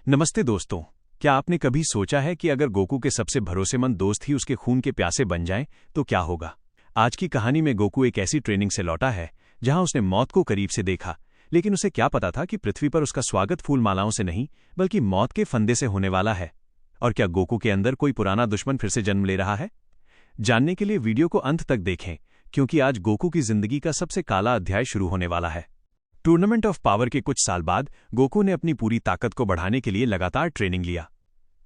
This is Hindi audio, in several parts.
नमस्ते दोस्तों। क्या आपने कभी सोचा है कि अगर गोकू के सबसे भरोसेमंद दोस्त ही उसके खून के प्यासे बन जाएं तो क्या होगा? आज की कहानी में गोकू एक ऐसी ट्रेनिंग से लौटा है जहां उसने मौत को करीब से देखा, लेकिन उसे क्या पता था कि पृथ्वी पर उसका स्वागत फूल मालाओं से नहीं बल्कि मौत के फंदे से होने वाला है। और क्या गोकू के अंदर कोई पुराना दुश्मन फिर से जन्म ले रहा है? जानने के लिए वीडियो को अंत तक देखें, क्योंकि आज गोकू की जिंदगी का सबसे काला अध्याय शुरू होने वाला है। टूर्नामेंट ऑफ पावर के कुछ साल बाद गोकू ने अपनी पूरी ताकत को बढ़ाने के लिए लगातार ट्रेनिंग लिया।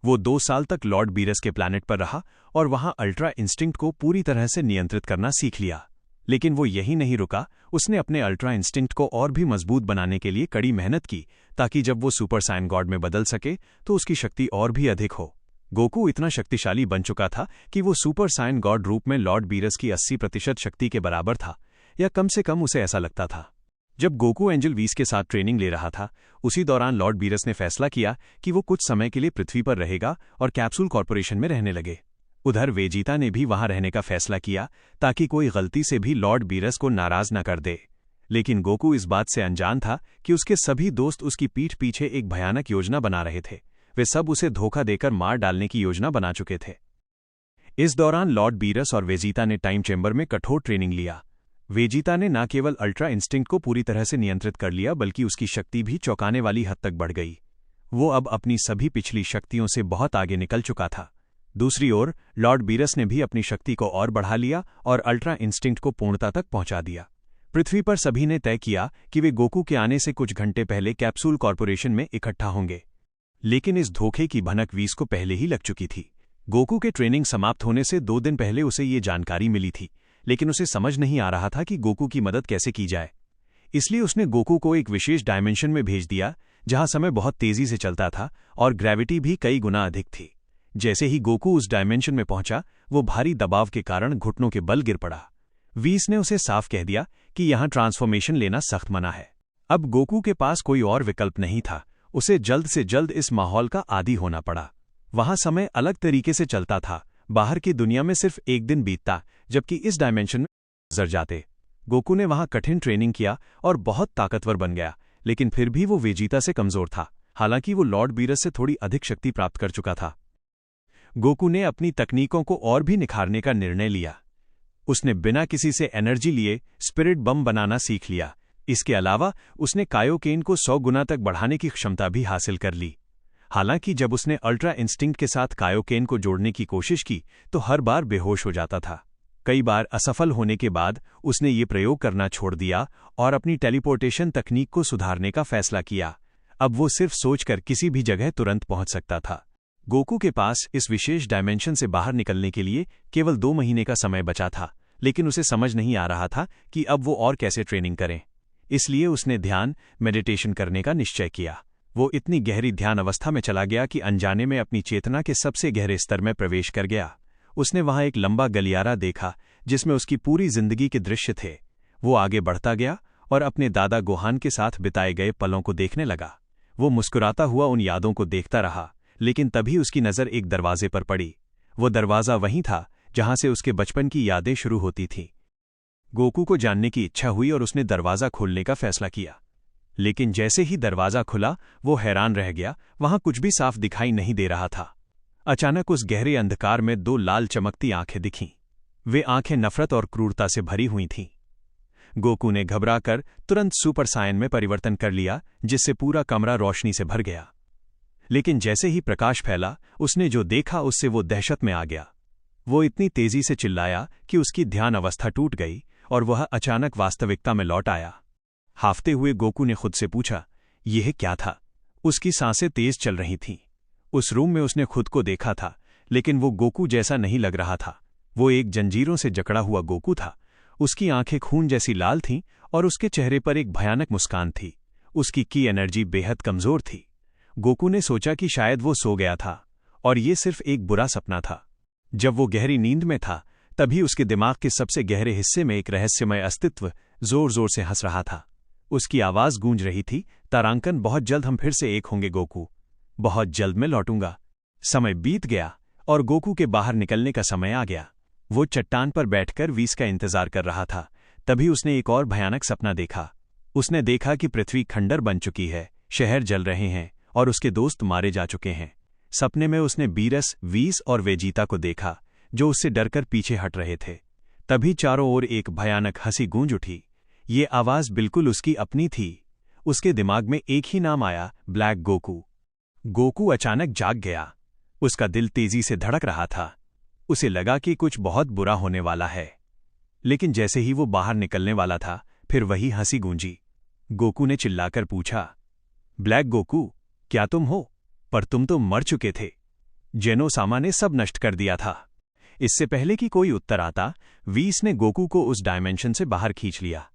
वो 2 साल तक लॉर्ड बीरस के प्लैनेट पर रहा और वहां अल्ट्रा इंस्टिंक्ट को पूरी तरह से नियंत्रित करना सीख लिया। लेकिन वो यही नहीं रुका, उसने अपने अल्ट्रा इंस्टिंक्ट को और भी मजबूत बनाने के लिए कड़ी मेहनत की, ताकि जब वो सुपर साइन गॉड में बदल सके तो उसकी शक्ति और भी अधिक हो। गोकू इतना शक्तिशाली बन चुका था कि वो सुपर साइन गॉड रूप में लॉर्ड बीरस की 80% शक्ति के बराबर था, या कम से कम उसे ऐसा लगता था। जब गोकू एंजल वीस के साथ ट्रेनिंग ले रहा था, उसी दौरान लॉर्ड बीरस ने फैसला किया कि वो कुछ समय के लिए पृथ्वी पर रहेगा और कैप्सूल कॉर्पोरेशन में रहने लगे। उधर वेजिटा ने भी वहां रहने का फैसला किया, ताकि कोई गलती से भी लॉर्ड बीरस को नाराज न कर दे। लेकिन गोकू इस बात से अनजान था कि उसके सभी दोस्त उसकी पीठ पीछे एक भयानक योजना बना रहे थे। वे सब उसे धोखा देकर मार डालने की योजना बना चुके थे। इस दौरान लॉर्ड बीरस और वेजिटा ने टाइम चेंबर में कठोर ट्रेनिंग लिया। वेजिटा ने न केवल अल्ट्रा इंस्टिंक्ट को पूरी तरह से नियंत्रित कर लिया, बल्कि उसकी शक्ति भी चौंकाने वाली हद तक बढ़ गई। वो अब अपनी सभी पिछली शक्तियों से बहुत आगे निकल चुका था। दूसरी ओर लॉर्ड बीरस ने भी अपनी शक्ति को और बढ़ा लिया और अल्ट्रा इंस्टिंक्ट को पूर्णता तक पहुंचा दिया। पृथ्वी पर सभी ने तय किया कि वे गोकू के आने से कुछ घंटे पहले कैप्सूल कॉर्पोरेशन में इकट्ठा होंगे। लेकिन इस धोखे की भनक वीस को पहले ही लग चुकी थी। गोकू के ट्रेनिंग समाप्त होने से 2 दिन पहले उसे ये जानकारी मिली थी, लेकिन उसे समझ नहीं आ रहा था कि गोकू की मदद कैसे की जाए। इसलिए उसने गोकू को एक विशेष डायमेंशन में भेज दिया, जहां समय बहुत तेजी से चलता था और ग्रेविटी भी कई गुना अधिक थी। जैसे ही गोकू उस डायमेंशन में पहुंचा, वो भारी दबाव के कारण घुटनों के बल गिर पड़ा। वीस ने उसे साफ कह दिया कि यहां ट्रांसफॉर्मेशन लेना सख्त मना है। अब गोकू के पास कोई और विकल्प नहीं था, उसे जल्द से जल्द इस माहौल का आदी होना पड़ा। वहां समय अलग तरीके से चलता था। बाहर की दुनिया में सिर्फ एक दिन बीतता, जबकि इस डायमेंशन में गुजर जाते। गोकू ने वहां कठिन ट्रेनिंग किया और बहुत ताकतवर बन गया, लेकिन फिर भी वो वेजिटा से कमजोर था, हालांकि वो लॉर्ड बीरस से थोड़ी अधिक शक्ति प्राप्त कर चुका था। गोकू ने अपनी तकनीकों को और भी निखारने का निर्णय लिया। उसने बिना किसी से एनर्जी लिए स्पिरिट बम बनाना सीख लिया। इसके अलावा उसने कायोकेन को 100 गुना तक बढ़ाने की क्षमता भी हासिल कर ली। हालांकि जब उसने अल्ट्रा इंस्टिंक्ट के साथ कायोकेन को जोड़ने की कोशिश की तो हर बार बेहोश हो जाता था। कई बार असफल होने के बाद उसने ये प्रयोग करना छोड़ दिया और अपनी टेलीपोर्टेशन तकनीक को सुधारने का फैसला किया। अब वो सिर्फ सोचकर किसी भी जगह तुरंत पहुंच सकता था। गोकू के पास इस विशेष डायमेंशन से बाहर निकलने के लिए केवल 2 महीने का समय बचा था, लेकिन उसे समझ नहीं आ रहा था कि अब वो और कैसे ट्रेनिंग करें। इसलिए उसने ध्यान मेडिटेशन करने का निश्चय किया। वो इतनी गहरी ध्यान अवस्था में चला गया कि अनजाने में अपनी चेतना के सबसे गहरे स्तर में प्रवेश कर गया। उसने वहां एक लंबा गलियारा देखा जिसमें उसकी पूरी जिंदगी के दृश्य थे। वो आगे बढ़ता गया और अपने दादा गोहान के साथ बिताए गए पलों को देखने लगा। वो मुस्कुराता हुआ उन यादों को देखता रहा, लेकिन तभी उसकी नज़र एक दरवाजे पर पड़ी। वो दरवाज़ा वहीं था जहां से उसके बचपन की यादें शुरू होती थीं। गोकू को जानने की इच्छा हुई और उसने दरवाज़ा खोलने का फैसला किया। लेकिन जैसे ही दरवाज़ा खुला, वो हैरान रह गया। वहां कुछ भी साफ दिखाई नहीं दे रहा था। अचानक उस गहरे अंधकार में 2 लाल चमकती आंखें दिखीं। वे आंखें नफरत और क्रूरता से भरी हुई थीं। गोकू ने घबराकर तुरंत सुपर सायन में परिवर्तन कर लिया, जिससे पूरा कमरा रोशनी से भर गया। लेकिन जैसे ही प्रकाश फैला, उसने जो देखा उससे वो दहशत में आ गया। वो इतनी तेजी से चिल्लाया कि उसकी ध्यान अवस्था टूट गई और वह अचानक वास्तविकता में लौट आया। हाफते हुए गोकू ने खुद से पूछा, यह क्या था? उसकी सांसें तेज चल रही थीं। उस रूम में उसने खुद को देखा था, लेकिन वो गोकू जैसा नहीं लग रहा था। वो एक जंजीरों से जकड़ा हुआ गोकू था। उसकी आंखें खून जैसी लाल थीं और उसके चेहरे पर एक भयानक मुस्कान थी। उसकी की एनर्जी बेहद कमजोर थी। गोकू ने सोचा कि शायद वो सो गया था और ये सिर्फ एक बुरा सपना था। जब वो गहरी नींद में था, तभी उसके दिमाग के सबसे गहरे हिस्से में एक रहस्यमय अस्तित्व जोर जोर से हंस रहा था। उसकी आवाज गूंज रही थी, तारांकन, बहुत जल्द हम फिर से एक होंगे गोकू, बहुत जल्द मैं लौटूंगा। समय बीत गया और गोकू के बाहर निकलने का समय आ गया। वो चट्टान पर बैठकर वीस का इंतजार कर रहा था। तभी उसने एक और भयानक सपना देखा। उसने देखा कि पृथ्वी खंडर बन चुकी है, शहर जल रहे हैं और उसके दोस्त मारे जा चुके हैं। सपने में उसने बीरस, वीस और वेजीता को देखा, जो उससे डरकर पीछे हट रहे थे। तभी चारों ओर एक भयानक हंसी गूंज उठी। ये आवाज बिल्कुल उसकी अपनी थी। उसके दिमाग में एक ही नाम आया, ब्लैक गोकू। गोकू अचानक जाग गया। उसका दिल तेजी से धड़क रहा था। उसे लगा कि कुछ बहुत बुरा होने वाला है। लेकिन जैसे ही वो बाहर निकलने वाला था, फिर वही हंसी गूंजी। गोकू ने चिल्लाकर पूछा, ब्लैक गोकू, क्या तुम हो? पर तुम तो मर चुके थे। जेनोसामा ने सब नष्ट कर दिया था। इससे पहले कि कोई उत्तर आता, वीस ने गोकू को उस डायमेंशन से बाहर खींच लिया।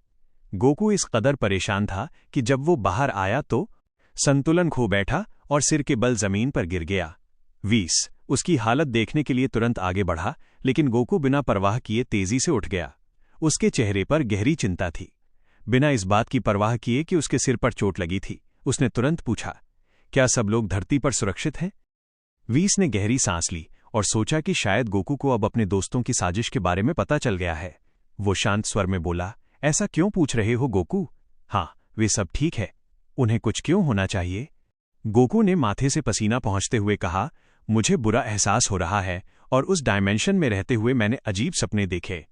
गोकू इस कदर परेशान था कि जब वो बाहर आया तो संतुलन खो बैठा और सिर के बल जमीन पर गिर गया। वीस उसकी हालत देखने के लिए तुरंत आगे बढ़ा, लेकिन गोकू बिना परवाह किए तेजी से उठ गया। उसके चेहरे पर गहरी चिंता थी। बिना इस बात की परवाह किए कि उसके सिर पर चोट लगी थी, उसने तुरंत पूछा, क्या सब लोग धरती पर सुरक्षित हैं? वीस ने गहरी सांस ली और सोचा कि शायद गोकू को अब अपने दोस्तों की साजिश के बारे में पता चल गया है। वो शांत स्वर में बोला, ऐसा क्यों पूछ रहे हो गोकू? हाँ, वे सब ठीक है। उन्हें कुछ क्यों होना चाहिए? गोकू ने माथे से पसीना पहुंचते हुए कहा, मुझे बुरा एहसास हो रहा है और उस डायमेंशन में रहते हुए मैंने अजीब सपने देखे।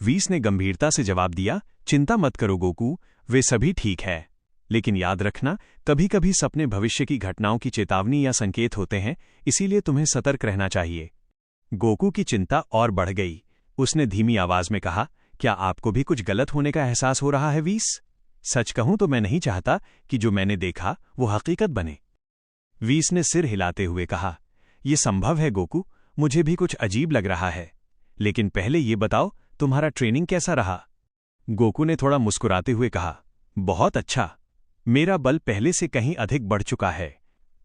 वीस ने गंभीरता से जवाब दिया, चिंता मत करो गोकू, वे सभी ठीक है। लेकिन याद रखना, कभी कभी सपने भविष्य की घटनाओं की चेतावनी या संकेत होते हैं, इसीलिए तुम्हें सतर्क रहना चाहिए। गोकू की चिंता और बढ़ गई। उसने धीमी आवाज में कहा, क्या आपको भी कुछ गलत होने का एहसास हो रहा है वीस? सच कहूं तो मैं नहीं चाहता कि जो मैंने देखा वो हकीकत बने। वीस ने सिर हिलाते हुए कहा, यह संभव है गोकू, मुझे भी कुछ अजीब लग रहा है। लेकिन पहले ये बताओ, तुम्हारा ट्रेनिंग कैसा रहा? गोकू ने थोड़ा मुस्कुराते हुए कहा, बहुत अच्छा। मेरा बल पहले से कहीं अधिक बढ़ चुका है।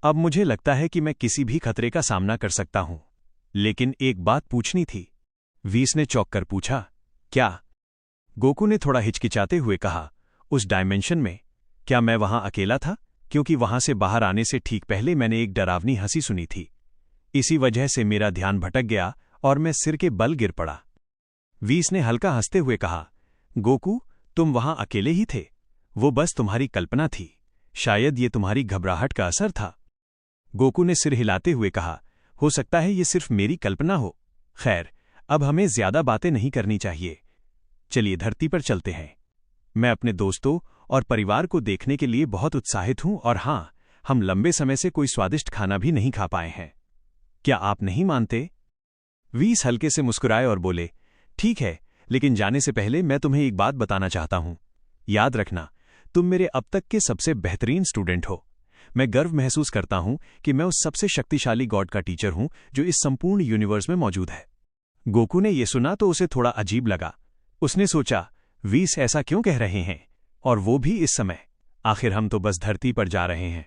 अब मुझे लगता है कि मैं किसी भी खतरे का सामना कर सकता हूं। लेकिन एक बात पूछनी थी। वीस ने चौंक कर पूछा, क्या? गोकू ने थोड़ा हिचकिचाते हुए कहा, उस डायमेंशन में क्या मैं वहां अकेला था? क्योंकि वहां से बाहर आने से ठीक पहले मैंने एक डरावनी हंसी सुनी थी। इसी वजह से मेरा ध्यान भटक गया और मैं सिर के बल गिर पड़ा। वीस ने हल्का हंसते हुए कहा, गोकू, तुम वहां अकेले ही थे। वो बस तुम्हारी कल्पना थी। शायद ये तुम्हारी घबराहट का असर था। गोकू ने सिर हिलाते हुए कहा, हो सकता है ये सिर्फ मेरी कल्पना हो। खैर, अब हमें ज्यादा बातें नहीं करनी चाहिए। चलिए धरती पर चलते हैं। मैं अपने दोस्तों और परिवार को देखने के लिए बहुत उत्साहित हूं और हाँ, हम लंबे समय से कोई स्वादिष्ट खाना भी नहीं खा पाए हैं। क्या आप नहीं मानते? वीस हल्के से मुस्कुराए और बोले, ठीक है, लेकिन जाने से पहले मैं तुम्हें एक बात बताना चाहता हूं। याद रखना, तुम मेरे अब तक के सबसे बेहतरीन स्टूडेंट हो। मैं गर्व महसूस करता हूं कि मैं उस सबसे शक्तिशाली गॉड का टीचर हूं जो इस संपूर्ण यूनिवर्स में मौजूद है। गोकू ने यह सुना तो उसे थोड़ा अजीब लगा। उसने सोचा, वीस ऐसा क्यों कह रहे हैं, और वो भी इस समय? आखिर हम तो बस धरती पर जा रहे हैं।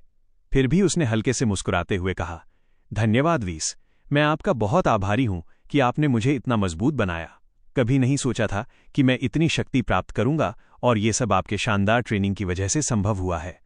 फिर भी उसने हल्के से मुस्कुराते हुए कहा, धन्यवाद वीस, मैं आपका बहुत आभारी हूं कि आपने मुझे इतना मजबूत बनाया। कभी नहीं सोचा था कि मैं इतनी शक्ति प्राप्त करूंगा, और ये सब आपके शानदार ट्रेनिंग की वजह से संभव हुआ है।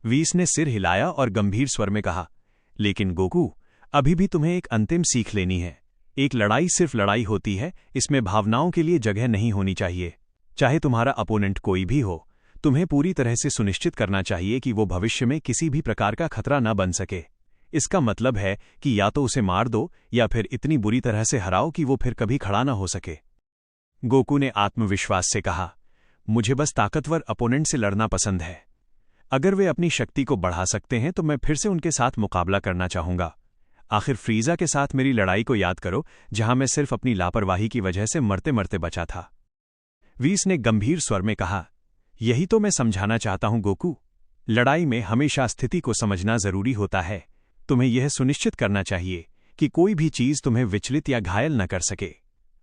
वीस ने सिर हिलाया और गंभीर स्वर में कहा, लेकिन गोकू, अभी भी तुम्हें एक अंतिम सीख लेनी है। एक लड़ाई सिर्फ लड़ाई होती है, इसमें भावनाओं के लिए जगह नहीं होनी चाहिए। चाहे तुम्हारा अपोनेंट कोई भी हो, तुम्हें पूरी तरह से सुनिश्चित करना चाहिए कि वो भविष्य में किसी भी प्रकार का खतरा न बन सके। इसका मतलब है कि या तो उसे मार दो या फिर इतनी बुरी तरह से हराओ कि वो फिर कभी खड़ा न हो सके। गोकू ने आत्मविश्वास से कहा, मुझे बस ताकतवर अपोनेंट से लड़ना पसंद है। अगर वे अपनी शक्ति को बढ़ा सकते हैं तो मैं फिर से उनके साथ मुकाबला करना चाहूंगा। आखिर फ्रीजा के साथ मेरी लड़ाई को याद करो, जहां मैं सिर्फ अपनी लापरवाही की वजह से मरते मरते बचा था। वीस ने गंभीर स्वर में कहा, यही तो मैं समझाना चाहता हूं गोकू। लड़ाई में हमेशा स्थिति को समझना जरूरी होता है। तुम्हें यह सुनिश्चित करना चाहिए कि कोई भी चीज तुम्हें विचलित या घायल न कर सके।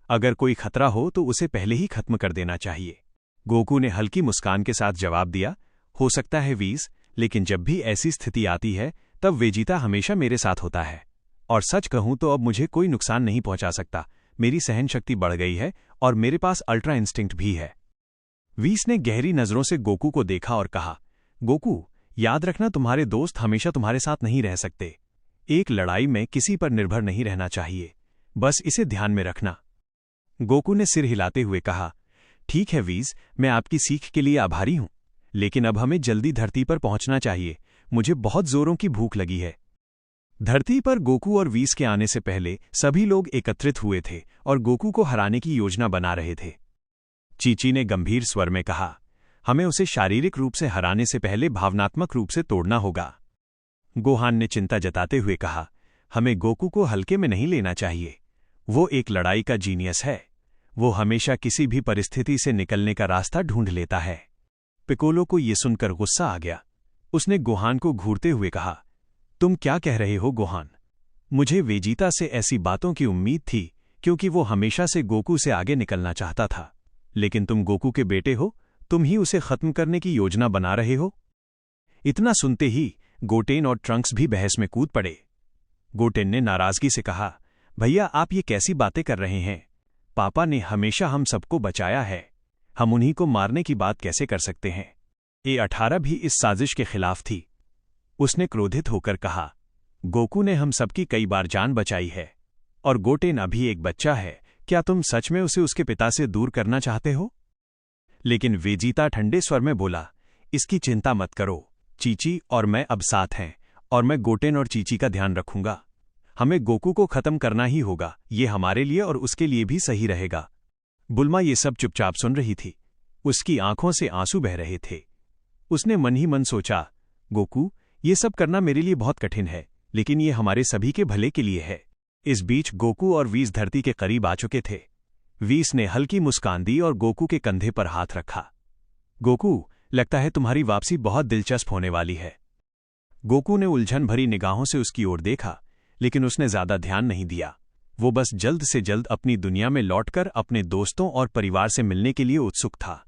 अगर कोई खतरा हो तो उसे पहले ही खत्म कर देना चाहिए। गोकू ने हल्की मुस्कान के साथ जवाब दिया, हो सकता है वीस, लेकिन जब भी ऐसी स्थिति आती है तब वेजिता हमेशा मेरे साथ होता है। और सच कहूं तो अब मुझे कोई नुकसान नहीं पहुंचा सकता। मेरी सहन शक्ति बढ़ गई है और मेरे पास अल्ट्रा इंस्टिंक्ट भी है। वीस ने गहरी नजरों से गोकू को देखा और कहा, गोकू, याद रखना, तुम्हारे दोस्त हमेशा तुम्हारे साथ नहीं रह सकते। एक लड़ाई में किसी पर निर्भर नहीं रहना चाहिए, बस इसे ध्यान में रखना। गोकू ने सिर हिलाते हुए कहा, ठीक है वीस, मैं आपकी सीख के लिए आभारी हूं, लेकिन अब हमें जल्दी धरती पर पहुंचना चाहिए। मुझे बहुत जोरों की भूख लगी है। धरती पर गोकू और वीस के आने से पहले सभी लोग एकत्रित हुए थे और गोकू को हराने की योजना बना रहे थे। चीची ने गंभीर स्वर में कहा, हमें उसे शारीरिक रूप से हराने से पहले भावनात्मक रूप से तोड़ना होगा। गोहान ने चिंता जताते हुए कहा, हमें गोकू को हल्के में नहीं लेना चाहिए। वो एक लड़ाई का जीनियस है। वो हमेशा किसी भी परिस्थिति से निकलने का रास्ता ढूंढ लेता है। पिकोलो को ये सुनकर गुस्सा आ गया। उसने गोहान को घूरते हुए कहा, तुम क्या कह रहे हो गोहान? मुझे वेजिटा से ऐसी बातों की उम्मीद थी क्योंकि वो हमेशा से गोकू से आगे निकलना चाहता था, लेकिन तुम गोकू के बेटे हो, तुम ही उसे खत्म करने की योजना बना रहे हो। इतना सुनते ही गोटेन और ट्रंक्स भी बहस में कूद पड़े। गोटेन ने नाराजगी से कहा, भैया आप ये कैसी बातें कर रहे हैं? पापा ने हमेशा हम सबको बचाया है, हम उन्हीं को मारने की बात कैसे कर सकते हैं? A18 भी इस साजिश के खिलाफ थी। उसने क्रोधित होकर कहा, गोकू ने हम सबकी कई बार जान बचाई है और गोटेन अभी एक बच्चा है, क्या तुम सच में उसे उसके पिता से दूर करना चाहते हो? लेकिन वेजिटा ठंडे स्वर में बोला, इसकी चिंता मत करो, चीची और मैं अब साथ हैं और मैं गोटेन और चीची का ध्यान रखूंगा। हमें गोकू को खत्म करना ही होगा, ये हमारे लिए और उसके लिए भी सही रहेगा। बुल्मा ये सब चुपचाप सुन रही थी। उसकी आंखों से आंसू बह रहे थे। उसने मन ही मन सोचा, गोकू, ये सब करना मेरे लिए बहुत कठिन है, लेकिन ये हमारे सभी के भले के लिए है। इस बीच गोकू और वीस धरती के करीब आ चुके थे। वीस ने हल्की मुस्कान दी और गोकू के कंधे पर हाथ रखा। गोकू, लगता है तुम्हारी वापसी बहुत दिलचस्प होने वाली है। गोकू ने उलझन भरी निगाहों से उसकी ओर देखा, लेकिन उसने ज्यादा ध्यान नहीं दिया। वो बस जल्द से जल्द अपनी दुनिया में लौटकर अपने दोस्तों और परिवार से मिलने के लिए उत्सुक था।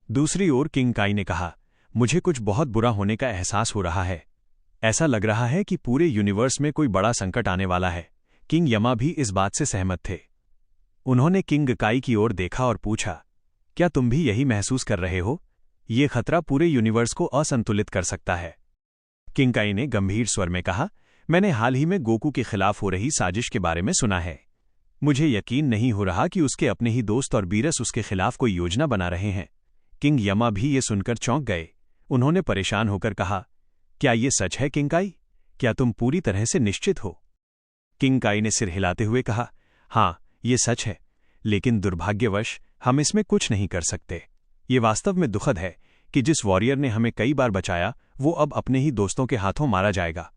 दूसरी ओर किंग काई ने कहा, मुझे कुछ बहुत बुरा होने का एहसास हो रहा है। ऐसा लग रहा है कि पूरे यूनिवर्स में कोई बड़ा संकट आने वाला है। किंग यमा भी इस बात से सहमत थे। उन्होंने किंग काई की ओर देखा और पूछा, क्या तुम भी यही महसूस कर रहे हो? ये खतरा पूरे यूनिवर्स को असंतुलित कर सकता है। किंग काई ने गंभीर स्वर में कहा, मैंने हाल ही में गोकू के खिलाफ हो रही साजिश के बारे में सुना है। मुझे यकीन नहीं हो रहा कि उसके अपने ही दोस्त और बीरस उसके खिलाफ कोई योजना बना रहे हैं। किंग यमा भी ये सुनकर चौंक गए। उन्होंने परेशान होकर कहा, क्या ये सच है किंग काई? क्या तुम पूरी तरह से निश्चित हो? किंग काई ने सिर हिलाते हुए कहा, हाँ, ये सच है, लेकिन दुर्भाग्यवश हम इसमें कुछ नहीं कर सकते। ये वास्तव में दुखद है कि जिस वॉरियर ने हमें कई बार बचाया, वो अब अपने ही दोस्तों के हाथों मारा जाएगा।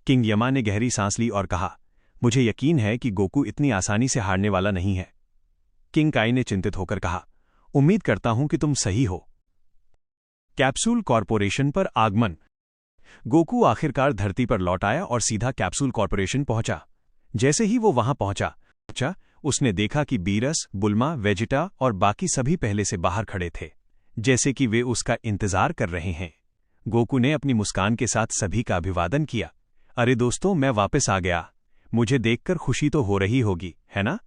किंग यमा ने गहरी सांस ली और कहा, मुझे यकीन है कि गोकू इतनी आसानी से हारने वाला नहीं है। किंग काई ने चिंतित होकर कहा, उम्मीद करता हूं कि तुम सही हो। कैप्सूल कॉरपोरेशन पर आगमन। गोकू आखिरकार धरती पर लौट आया और सीधा कैप्सूल कॉरपोरेशन पहुंचा। जैसे ही वो वहां पहुंचा, उसने देखा कि बीरस, बुल्मा, वेजिटा और बाकी सभी पहले से बाहर खड़े थे, जैसे कि वे उसका इंतजार कर रहे हैं। गोकू ने अपनी मुस्कान के साथ सभी का अभिवादन किया। अरे दोस्तों, मैं वापस आ गया। मुझे देखकर खुशी तो हो रही होगी, है ना?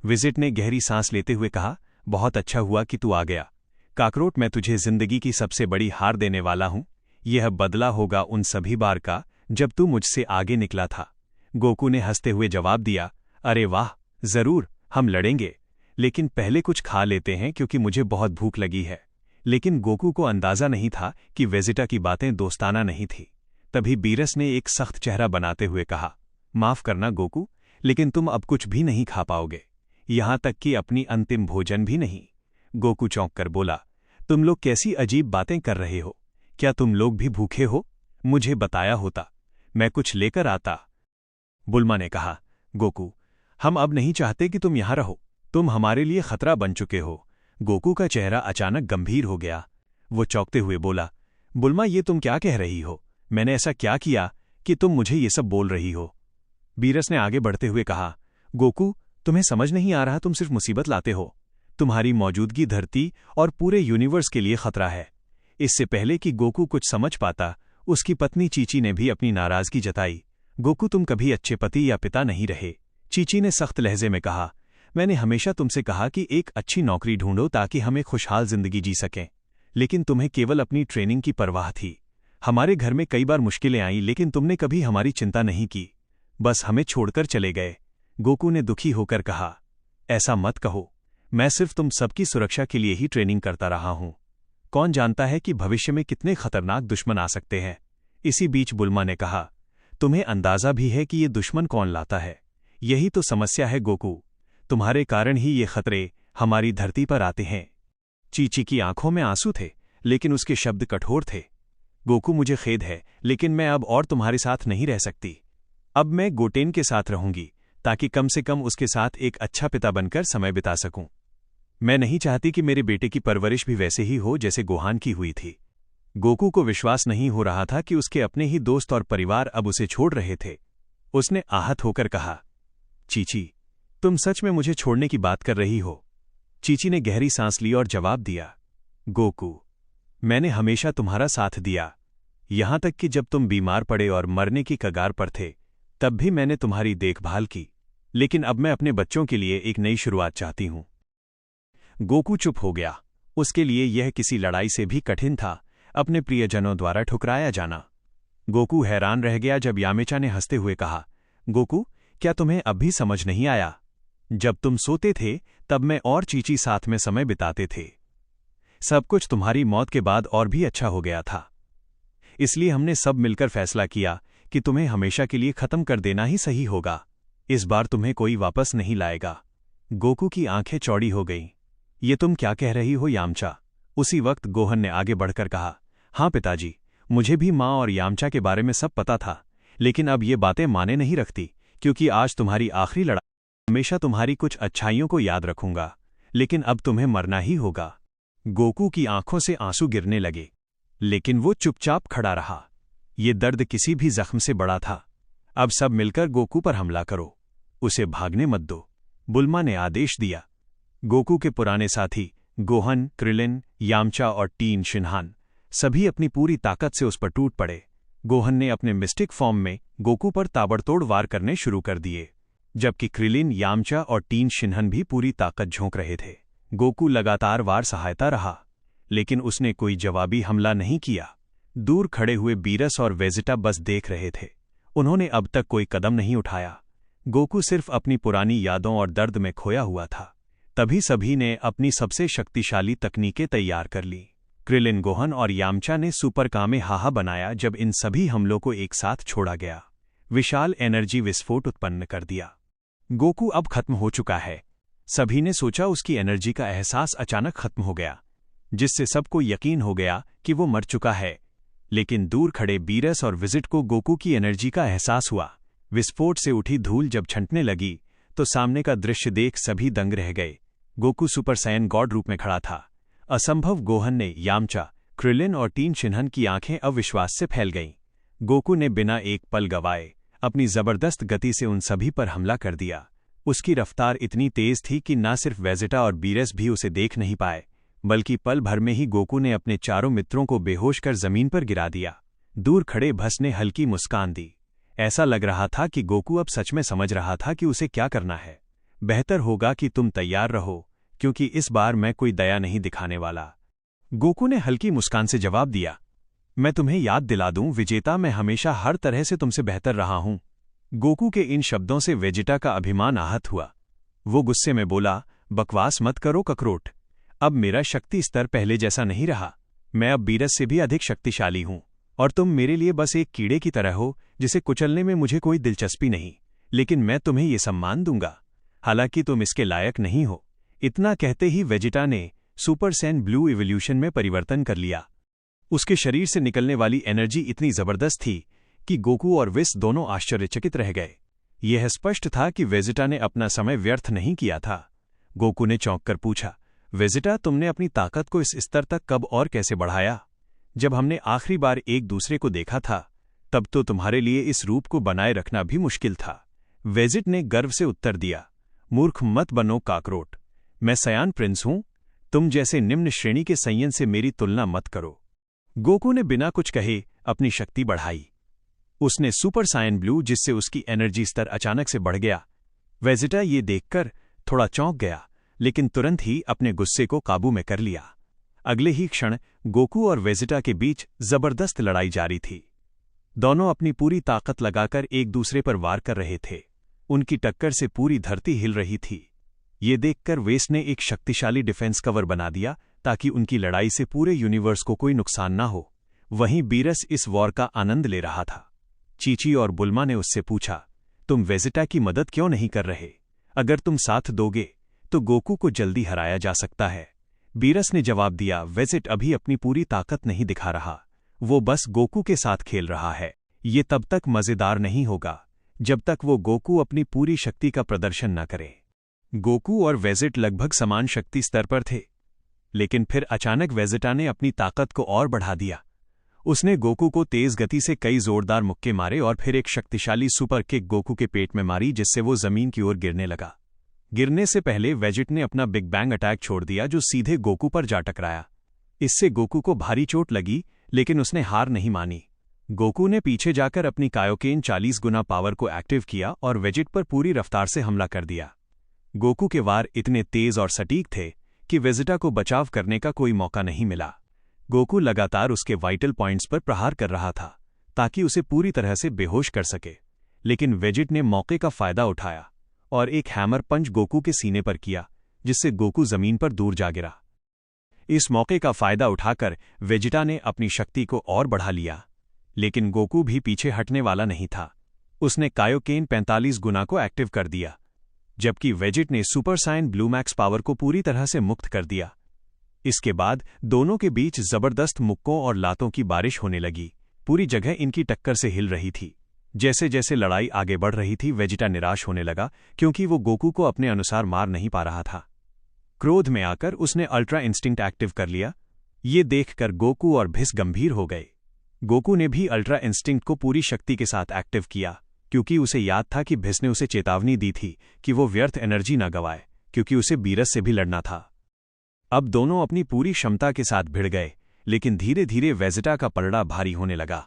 विजिट ने गहरी सांस लेते हुए कहा, बहुत अच्छा हुआ कि तू आ गया। काकरोट, मैं तुझे जिंदगी की सबसे बड़ी हार देने वाला हूं। यह बदला होगा उन सभी बार का जब तू मुझसे आगे निकला था। गोकू ने हंसते हुए जवाब दिया, अरे वाह, जरूर, हम लड़ेंगे, लेकिन पहले कुछ खा लेते हैं क्योंकि मुझे बहुत भूख लगी है। लेकिन गोकू को अंदाजा नहीं था कि वेजिटा की बातें दोस्ताना नहीं थी। तभी बीरस ने एक सख्त चेहरा बनाते हुए कहा, माफ करना गोकू, लेकिन तुम अब कुछ भी नहीं खा पाओगे, यहां तक कि अपनी अंतिम भोजन भी नहीं। गोकू चौंक कर बोला, तुम लोग कैसी अजीब बातें कर रहे हो? क्या तुम लोग भी भूखे हो? मुझे बताया होता, मैं कुछ लेकर आता। बुल्मा ने कहा, गोकू, हम अब नहीं चाहते कि तुम यहां रहो, तुम हमारे लिए खतरा बन चुके हो। गोकू का चेहरा अचानक गंभीर हो गया। वो चौंकते हुए बोला, बुल्मा, ये तुम क्या कह रही हो? मैंने ऐसा क्या किया कि तुम मुझे ये सब बोल रही हो? बीरस ने आगे बढ़ते हुए कहा, गोकू, तुम्हें समझ नहीं आ रहा, तुम सिर्फ मुसीबत लाते हो। तुम्हारी मौजूदगी धरती और पूरे यूनिवर्स के लिए खतरा है। इससे पहले कि गोकू कुछ समझ पाता, उसकी पत्नी चीची ने भी अपनी नाराजगी जताई। गोकू, तुम कभी अच्छे पति या पिता नहीं रहे। चीची ने सख्त लहजे में कहा, मैंने हमेशा तुमसे कहा कि एक अच्छी नौकरी ढूंढो ताकि हमें खुशहाल जिंदगी जी सकें, लेकिन तुम्हें केवल अपनी ट्रेनिंग की परवाह थी। हमारे घर में कई बार मुश्किलें आईं, लेकिन तुमने कभी हमारी चिंता नहीं की, बस हमें छोड़कर चले गए। गोकू ने दुखी होकर कहा, ऐसा मत कहो, मैं सिर्फ तुम सबकी सुरक्षा के लिए ही ट्रेनिंग करता रहा हूं। कौन जानता है कि भविष्य में कितने खतरनाक दुश्मन आ सकते हैं। इसी बीच बुल्मा ने कहा, तुम्हें अंदाजा भी है कि ये दुश्मन कौन लाता है? यही तो समस्या है गोकू, तुम्हारे कारण ही ये खतरे हमारी धरती पर आते हैं। चीची की आंखों में आंसू थे, लेकिन उसके शब्द कठोर थे। गोकू, मुझे खेद है, लेकिन मैं अब और तुम्हारे साथ नहीं रह सकती। अब मैं गोटेन के साथ रहूंगी, ताकि कम से कम उसके साथ एक अच्छा पिता बनकर समय बिता सकूं। मैं नहीं चाहती कि मेरे बेटे की परवरिश भी वैसे ही हो जैसे गोहान की हुई थी। गोकू को विश्वास नहीं हो रहा था कि उसके अपने ही दोस्त और परिवार अब उसे छोड़ रहे थे। उसने आहत होकर कहा, चीची, तुम सच में मुझे छोड़ने की बात कर रही हो? चीची ने गहरी सांस ली और जवाब दिया, गोकू, मैंने हमेशा तुम्हारा साथ दिया। यहां तक कि जब तुम बीमार पड़े और मरने की कगार पर थे, तब भी मैंने तुम्हारी देखभाल की। लेकिन अब मैं अपने बच्चों के लिए एक नई शुरुआत चाहती हूं। गोकू चुप हो गया। उसके लिए यह किसी लड़ाई से भी कठिन था, अपने प्रियजनों द्वारा ठुकराया जाना। गोकू हैरान रह गया जब यामेचा ने हंसते हुए कहा, गोकू, क्या तुम्हें अब भी समझ नहीं आया? जब तुम सोते थे तब मैं और चीची साथ में समय बिताते थे। सब कुछ तुम्हारी मौत के बाद और भी अच्छा हो गया था। इसलिए हमने सब मिलकर फैसला किया कि तुम्हें हमेशा के लिए खत्म कर देना ही सही होगा। इस बार तुम्हें कोई वापस नहीं लाएगा। गोकू की आंखें चौड़ी हो गईं। ये तुम क्या कह रही हो यामचा? उसी वक्त गोहन ने आगे बढ़कर कहा, हाँ पिताजी, मुझे भी माँ और यामचा के बारे में सब पता था, लेकिन अब ये बातें माने नहीं रखती, क्योंकि आज तुम्हारी आखिरी लड़ाई। हमेशा तुम्हारी कुछ अच्छाइयों को याद रखूंगा, लेकिन अब तुम्हें मरना ही होगा। गोकू की आंखों से आंसू गिरने लगे, लेकिन वो चुपचाप खड़ा रहा। ये दर्द किसी भी जख्म से बड़ा था। अब सब मिलकर गोकू पर हमला करो, उसे भागने मत दो, बुल्मा ने आदेश दिया। गोकू के पुराने साथी गोहन, क्रिलिन, यामचा और टीन शिन्हान सभी अपनी पूरी ताकत से उस पर टूट पड़े। गोहन ने अपने मिस्टिक फॉर्म में गोकू पर ताबड़तोड़ वार करने शुरू कर दिए, जबकि क्रिलिन, यामचा और टीन शिन्हन भी पूरी ताकत झोंक रहे थे। गोकू लगातार वार सहायता रहा, लेकिन उसने कोई जवाबी हमला नहीं किया। दूर खड़े हुए बीरस और वेजिटा बस देख रहे थे। उन्होंने अब तक कोई कदम नहीं उठाया। गोकू सिर्फ अपनी पुरानी यादों और दर्द में खोया हुआ था। तभी सभी ने अपनी सबसे शक्तिशाली तकनीकें तैयार कर ली। क्रिलिन, गोहन और यामचा ने सुपर कामे हाहा बनाया। जब इन सभी हमलों को एक साथ छोड़ा गया, विशाल एनर्जी विस्फोट उत्पन्न कर दिया। गोकू अब खत्म हो चुका है। सभी ने सोचा उसकी एनर्जी का एहसास अचानक खत्म हो गया, जिससे सबको यकीन हो गया कि वो मर चुका है। लेकिन दूर खड़े बीरस और विजिट को गोकू की एनर्जी का एहसास हुआ। विस्फोट से उठी धूल जब छंटने लगी तो सामने का दृश्य देख सभी दंग रह गए। गोकू सुपर सायन गॉड रूप में खड़ा था। असंभव। गोहन ने, यामचा, क्रिलिन और टीन शिन्हन की आंखें अविश्वास से फैल गईं। गोकू ने बिना एक पल गवाए अपनी जबरदस्त गति से उन सभी पर हमला कर दिया। उसकी रफ्तार इतनी तेज थी कि न सिर्फ वेजिटा और बीरस भी उसे देख नहीं पाए, बल्कि पल भर में ही गोकू ने अपने चारों मित्रों को बेहोश कर जमीन पर गिरा दिया। दूर खड़े भस ने हल्की मुस्कान दी। ऐसा लग रहा था कि गोकू अब सच में समझ रहा था कि उसे क्या करना है। बेहतर होगा कि तुम तैयार रहो, क्योंकि इस बार मैं कोई दया नहीं दिखाने वाला। गोकू ने हल्की मुस्कान से जवाब दिया, मैं तुम्हें याद दिला दूं विजेता, मैं हमेशा हर तरह से तुमसे बेहतर रहा हूं। गोकू के इन शब्दों से वेजिटा का अभिमान आहत हुआ। वो गुस्से में बोला, बकवास मत करो ककरोट। अब मेरा शक्ति स्तर पहले जैसा नहीं रहा। मैं अब बीरस से भी अधिक शक्तिशाली हूं, और तुम मेरे लिए बस एक कीड़े की तरह हो जिसे कुचलने में मुझे कोई दिलचस्पी नहीं। लेकिन मैं तुम्हें ये सम्मान दूंगा, हालांकि तुम इसके लायक नहीं हो। इतना कहते ही वेजिटा ने सुपर सैन ब्लू इवोल्यूशन में परिवर्तन कर लिया। उसके शरीर से निकलने वाली एनर्जी इतनी जबरदस्त थी कि गोकू और विस दोनों आश्चर्यचकित रह गए। यह स्पष्ट था कि वेजिटा ने अपना समय व्यर्थ नहीं किया था। गोकू ने चौंक कर पूछा, वेजिटा, तुमने अपनी ताकत को इस स्तर तक कब और कैसे बढ़ाया? जब हमने आखिरी बार एक दूसरे को देखा था, तब तो तुम्हारे लिए इस रूप को बनाए रखना भी मुश्किल था। वेजिट ने गर्व से उत्तर दिया, मूर्ख मत बनो काकरोट। मैं सयान प्रिंस हूं। तुम जैसे निम्न श्रेणी के संयन से मेरी तुलना मत करो। गोकू ने बिना कुछ कहे अपनी शक्ति बढ़ाई। उसने सुपर सायन ब्लू, जिससे उसकी एनर्जी स्तर अचानक से बढ़ गया। वेजिटा ये देखकर थोड़ा चौंक गया, लेकिन तुरंत ही अपने गुस्से को काबू में कर लिया। अगले ही क्षण गोकू और वेजिटा के बीच जबरदस्त लड़ाई जारी थी। दोनों अपनी पूरी ताकत लगाकर एक दूसरे पर वार कर रहे थे। उनकी टक्कर से पूरी धरती हिल रही थी। ये देखकर वेस ने एक शक्तिशाली डिफेंस कवर बना दिया ताकि उनकी लड़ाई से पूरे यूनिवर्स को कोई नुकसान ना हो। वहीं बीरस इस वॉर का आनंद ले रहा था। चीची और बुल्मा ने उससे पूछा, तुम वेजिटा की मदद क्यों नहीं कर रहे? अगर तुम साथ दोगे तो गोकू को जल्दी हराया जा सकता है। बीरस ने जवाब दिया, वेजिट अभी अपनी पूरी ताकत नहीं दिखा रहा, वो बस गोकू के साथ खेल रहा है। ये तब तक मजेदार नहीं होगा जब तक वो गोकू अपनी पूरी शक्ति का प्रदर्शन न करे। गोकू और वेजिट लगभग समान शक्ति स्तर पर थे, लेकिन फिर अचानक वेजिटा ने अपनी ताकत को और बढ़ा दिया। उसने गोकू को तेज गति से कई जोरदार मुक्के मारे और फिर एक शक्तिशाली सुपर किक गोकू के पेट में मारी, जिससे वो जमीन की ओर गिरने लगा। गिरने से पहले वेजिट ने अपना बिग बैंग अटैक छोड़ दिया, जो सीधे गोकू पर जा टकराया। इससे गोकू को भारी चोट लगी, लेकिन उसने हार नहीं मानी। गोकू ने पीछे जाकर अपनी कायोकेन 40 गुना पावर को एक्टिव किया और वेजिट पर पूरी रफ्तार से हमला कर दिया। गोकू के वार इतने तेज और सटीक थे कि वेजिटा को बचाव करने का कोई मौका नहीं मिला। गोकू लगातार उसके वाइटल पॉइंट्स पर प्रहार कर रहा था ताकि उसे पूरी तरह से बेहोश कर सके, लेकिन वेजिट ने मौके का फायदा उठाया और एक हैमर पंच गोकू के सीने पर किया, जिससे गोकू जमीन पर दूर जा गिरा। इस मौके का फायदा उठाकर वेजिटा ने अपनी शक्ति को और बढ़ा लिया, लेकिन गोकू भी पीछे हटने वाला नहीं था। उसने कायोकेन 45 गुना को एक्टिव कर दिया, जबकि वेजिट ने super Saiyan blue max power को पूरी तरह से मुक्त कर दिया। इसके बाद दोनों के बीच जबरदस्त मुक्कों और लातों की बारिश होने लगी। पूरी जगह इनकी टक्कर से हिल रही थी। जैसे जैसे लड़ाई आगे बढ़ रही थी, वेजिटा निराश होने लगा, क्योंकि वो गोकू को अपने अनुसार मार नहीं पा रहा था। क्रोध में आकर उसने अल्ट्रा इंस्टिंक्ट एक्टिव कर लिया। ये देखकर गोकू और भिस गंभीर हो गए। गोकू ने भी अल्ट्रा इंस्टिंक्ट को पूरी शक्ति के साथ एक्टिव किया, क्योंकि उसे याद था कि भिस ने उसे चेतावनी दी थी कि वो व्यर्थ एनर्जी न गवाए, क्योंकि उसे बीरस से भी लड़ना था। अब दोनों अपनी पूरी क्षमता के साथ भिड़ गए, लेकिन धीरे धीरे वेजिटा का पलड़ा भारी होने लगा।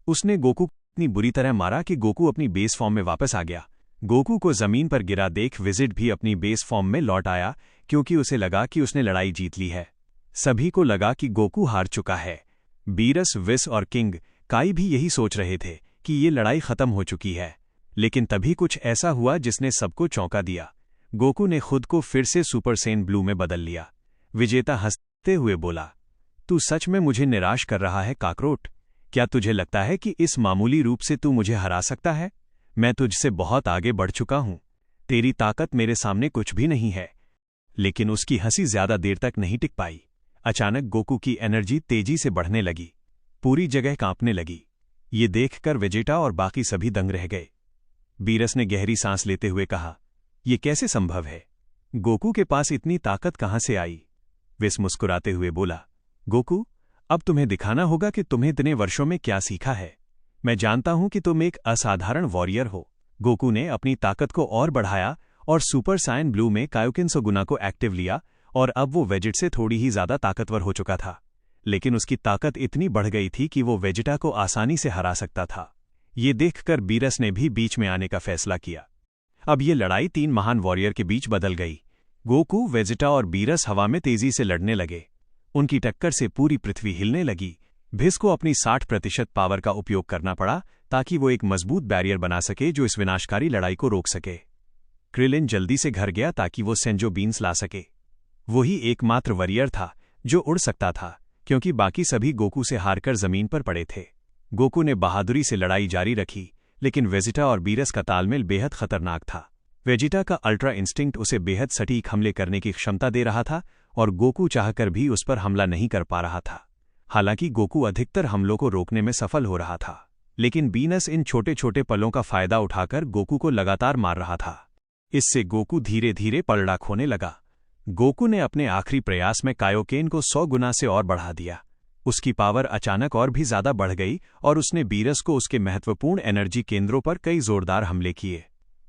उसने गोकू को इतनी बुरी तरह मारा कि गोकू अपनी बेस फॉर्म में वापस आ गया। गोकू को जमीन पर गिरा देख वेजिट भी अपनी बेस फॉर्म में लौट आया, क्योंकि उसे लगा कि उसने लड़ाई जीत ली है। सभी को लगा कि गोकू हार चुका है। बीरस, विस और किंग काई भी यही सोच रहे थे कि ये लड़ाई खत्म हो चुकी है, लेकिन तभी कुछ ऐसा हुआ जिसने सबको चौंका दिया। गोकू ने खुद को फिर से सुपर सेन ब्लू में बदल लिया। विजेता हंसते हुए बोला, तू सच में मुझे निराश कर रहा है काकरोट? क्या तुझे लगता है कि इस मामूली रूप से तू मुझे हरा सकता है? मैं तुझसे बहुत आगे बढ़ चुका हूं। तेरी ताकत मेरे सामने कुछ भी नहीं है। लेकिन उसकी हंसी ज्यादा देर तक नहीं टिक पाई। अचानक गोकू की एनर्जी तेजी से बढ़ने लगी। पूरी जगह कांपने लगी। ये देखकर वेजिटा और बाकी सभी दंग रह गए। बीरस ने गहरी सांस लेते हुए कहा, यह कैसे संभव है? गोकू के पास इतनी ताकत कहां से आई? विस मुस्कुराते हुए बोला, गोकू, अब तुम्हें दिखाना होगा कि तुम्हें इतने वर्षों में क्या सीखा है। मैं जानता हूं कि तुम एक असाधारण वॉरियर हो। गोकू ने अपनी ताकत को और बढ़ाया और सुपर साइन ब्लू में कायोकेन 100 गुना को एक्टिव लिया, और अब वो वेजिट से थोड़ी ही ज्यादा ताकतवर हो चुका था। लेकिन उसकी ताकत इतनी बढ़ गई थी कि वो वेजिटा को आसानी से हरा सकता था। ये देखकर बीरस ने भी बीच में आने का फैसला किया। अब ये लड़ाई 3 महान वॉरियर के बीच बदल गई। गोकू, वेजिटा और बीरस हवा में तेजी से लड़ने लगे। उनकी टक्कर से पूरी पृथ्वी हिलने लगी। भिस को अपनी 60% पावर का उपयोग करना पड़ा ताकि वो एक मजबूत बैरियर बना सके जो इस विनाशकारी लड़ाई को रोक सके। क्रिलिन जल्दी से घर गया ताकि वो सेंजो बीन्स ला सके। वही एकमात्र वॉरियर था जो उड़ सकता था, क्योंकि बाकी सभी गोकू से हारकर जमीन पर पड़े थे। गोकू ने बहादुरी से लड़ाई जारी रखी, लेकिन वेजिटा और बीरस का तालमेल बेहद खतरनाक था। वेजिटा का अल्ट्रा इंस्टिंक्ट उसे बेहद सटीक हमले करने की क्षमता दे रहा था, और गोकू चाहकर भी उस पर हमला नहीं कर पा रहा था। हालांकि गोकू अधिकतर हमलों को रोकने में सफल हो रहा था, लेकिन बीनस इन छोटे छोटे पलों का फायदा उठाकर गोकू को लगातार मार रहा था। इससे गोकू धीरे धीरे पलड़ा खोने लगा। गोकू ने अपने आखिरी प्रयास में कायोकेन को 100 गुना से और बढ़ा दिया। उसकी पावर अचानक और भी ज्यादा बढ़ गई और उसने बीरस को उसके महत्वपूर्ण एनर्जी केंद्रों पर कई जोरदार हमले किए।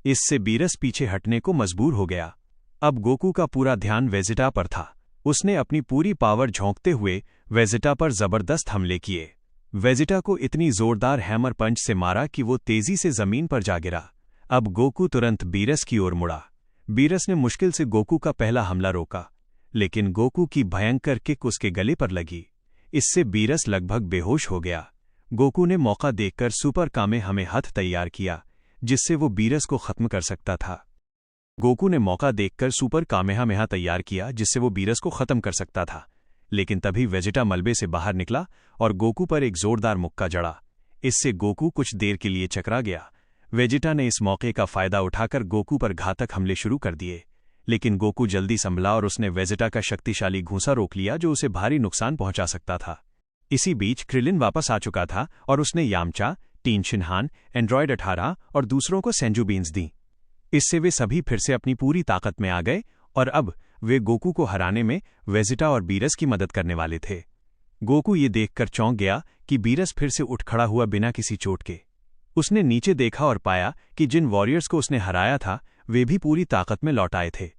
इससे बीरस पीछे हटने को मजबूर हो गया। अब गोकू का पूरा ध्यान वेजिटा पर था। उसने अपनी पूरी पावर झोंकते हुए वेजिटा पर जबरदस्त हमले किए। वेजिटा को इतनी जोरदार हैमर पंच से मारा कि वो तेजी से जमीन पर जा गिरा। अब गोकू तुरंत बीरस की ओर मुड़ा। बीरस ने मुश्किल से गोकू का पहला हमला रोका, लेकिन गोकू की भयंकर किक उसके गले पर लगी। इससे बीरस लगभग बेहोश हो गया। गोकू ने मौका देखकर सुपर कामेहामेहा तैयार किया, जिससे वो बीरस को खत्म कर सकता था। गोकू ने मौका देखकर सुपर कामेहामेहा तैयार किया जिससे वो बीरस को खत्म कर सकता था, लेकिन तभी वेजिटा मलबे से बाहर निकला और गोकू पर एक जोरदार मुक्का जड़ा। इससे गोकू कुछ देर के लिए चकरा गया। वेजिटा ने इस मौके का फायदा उठाकर गोकू पर घातक हमले शुरू कर दिए, लेकिन गोकू जल्दी संभला और उसने वेजिटा का शक्तिशाली घूंसा रोक लिया जो उसे भारी नुकसान पहुंचा सकता था। इसी बीच क्रिलिन वापस आ चुका था और उसने यामचा, टीन शिनहान, एंड्रॉयड 18 और दूसरों को सेंजू बीन्स दी। इससे वे सभी फिर से अपनी पूरी ताकत में आ गए और अब वे गोकू को हराने में वेजिटा और बीरस की मदद करने वाले थे। गोकू ये देखकर चौंक गया कि बीरस फिर से उठ खड़ा हुआ बिना किसी चोट के। उसने नीचे देखा और पाया कि जिन वॉरियर्स को उसने हराया था वे भी पूरी ताकत में लौट आए थे।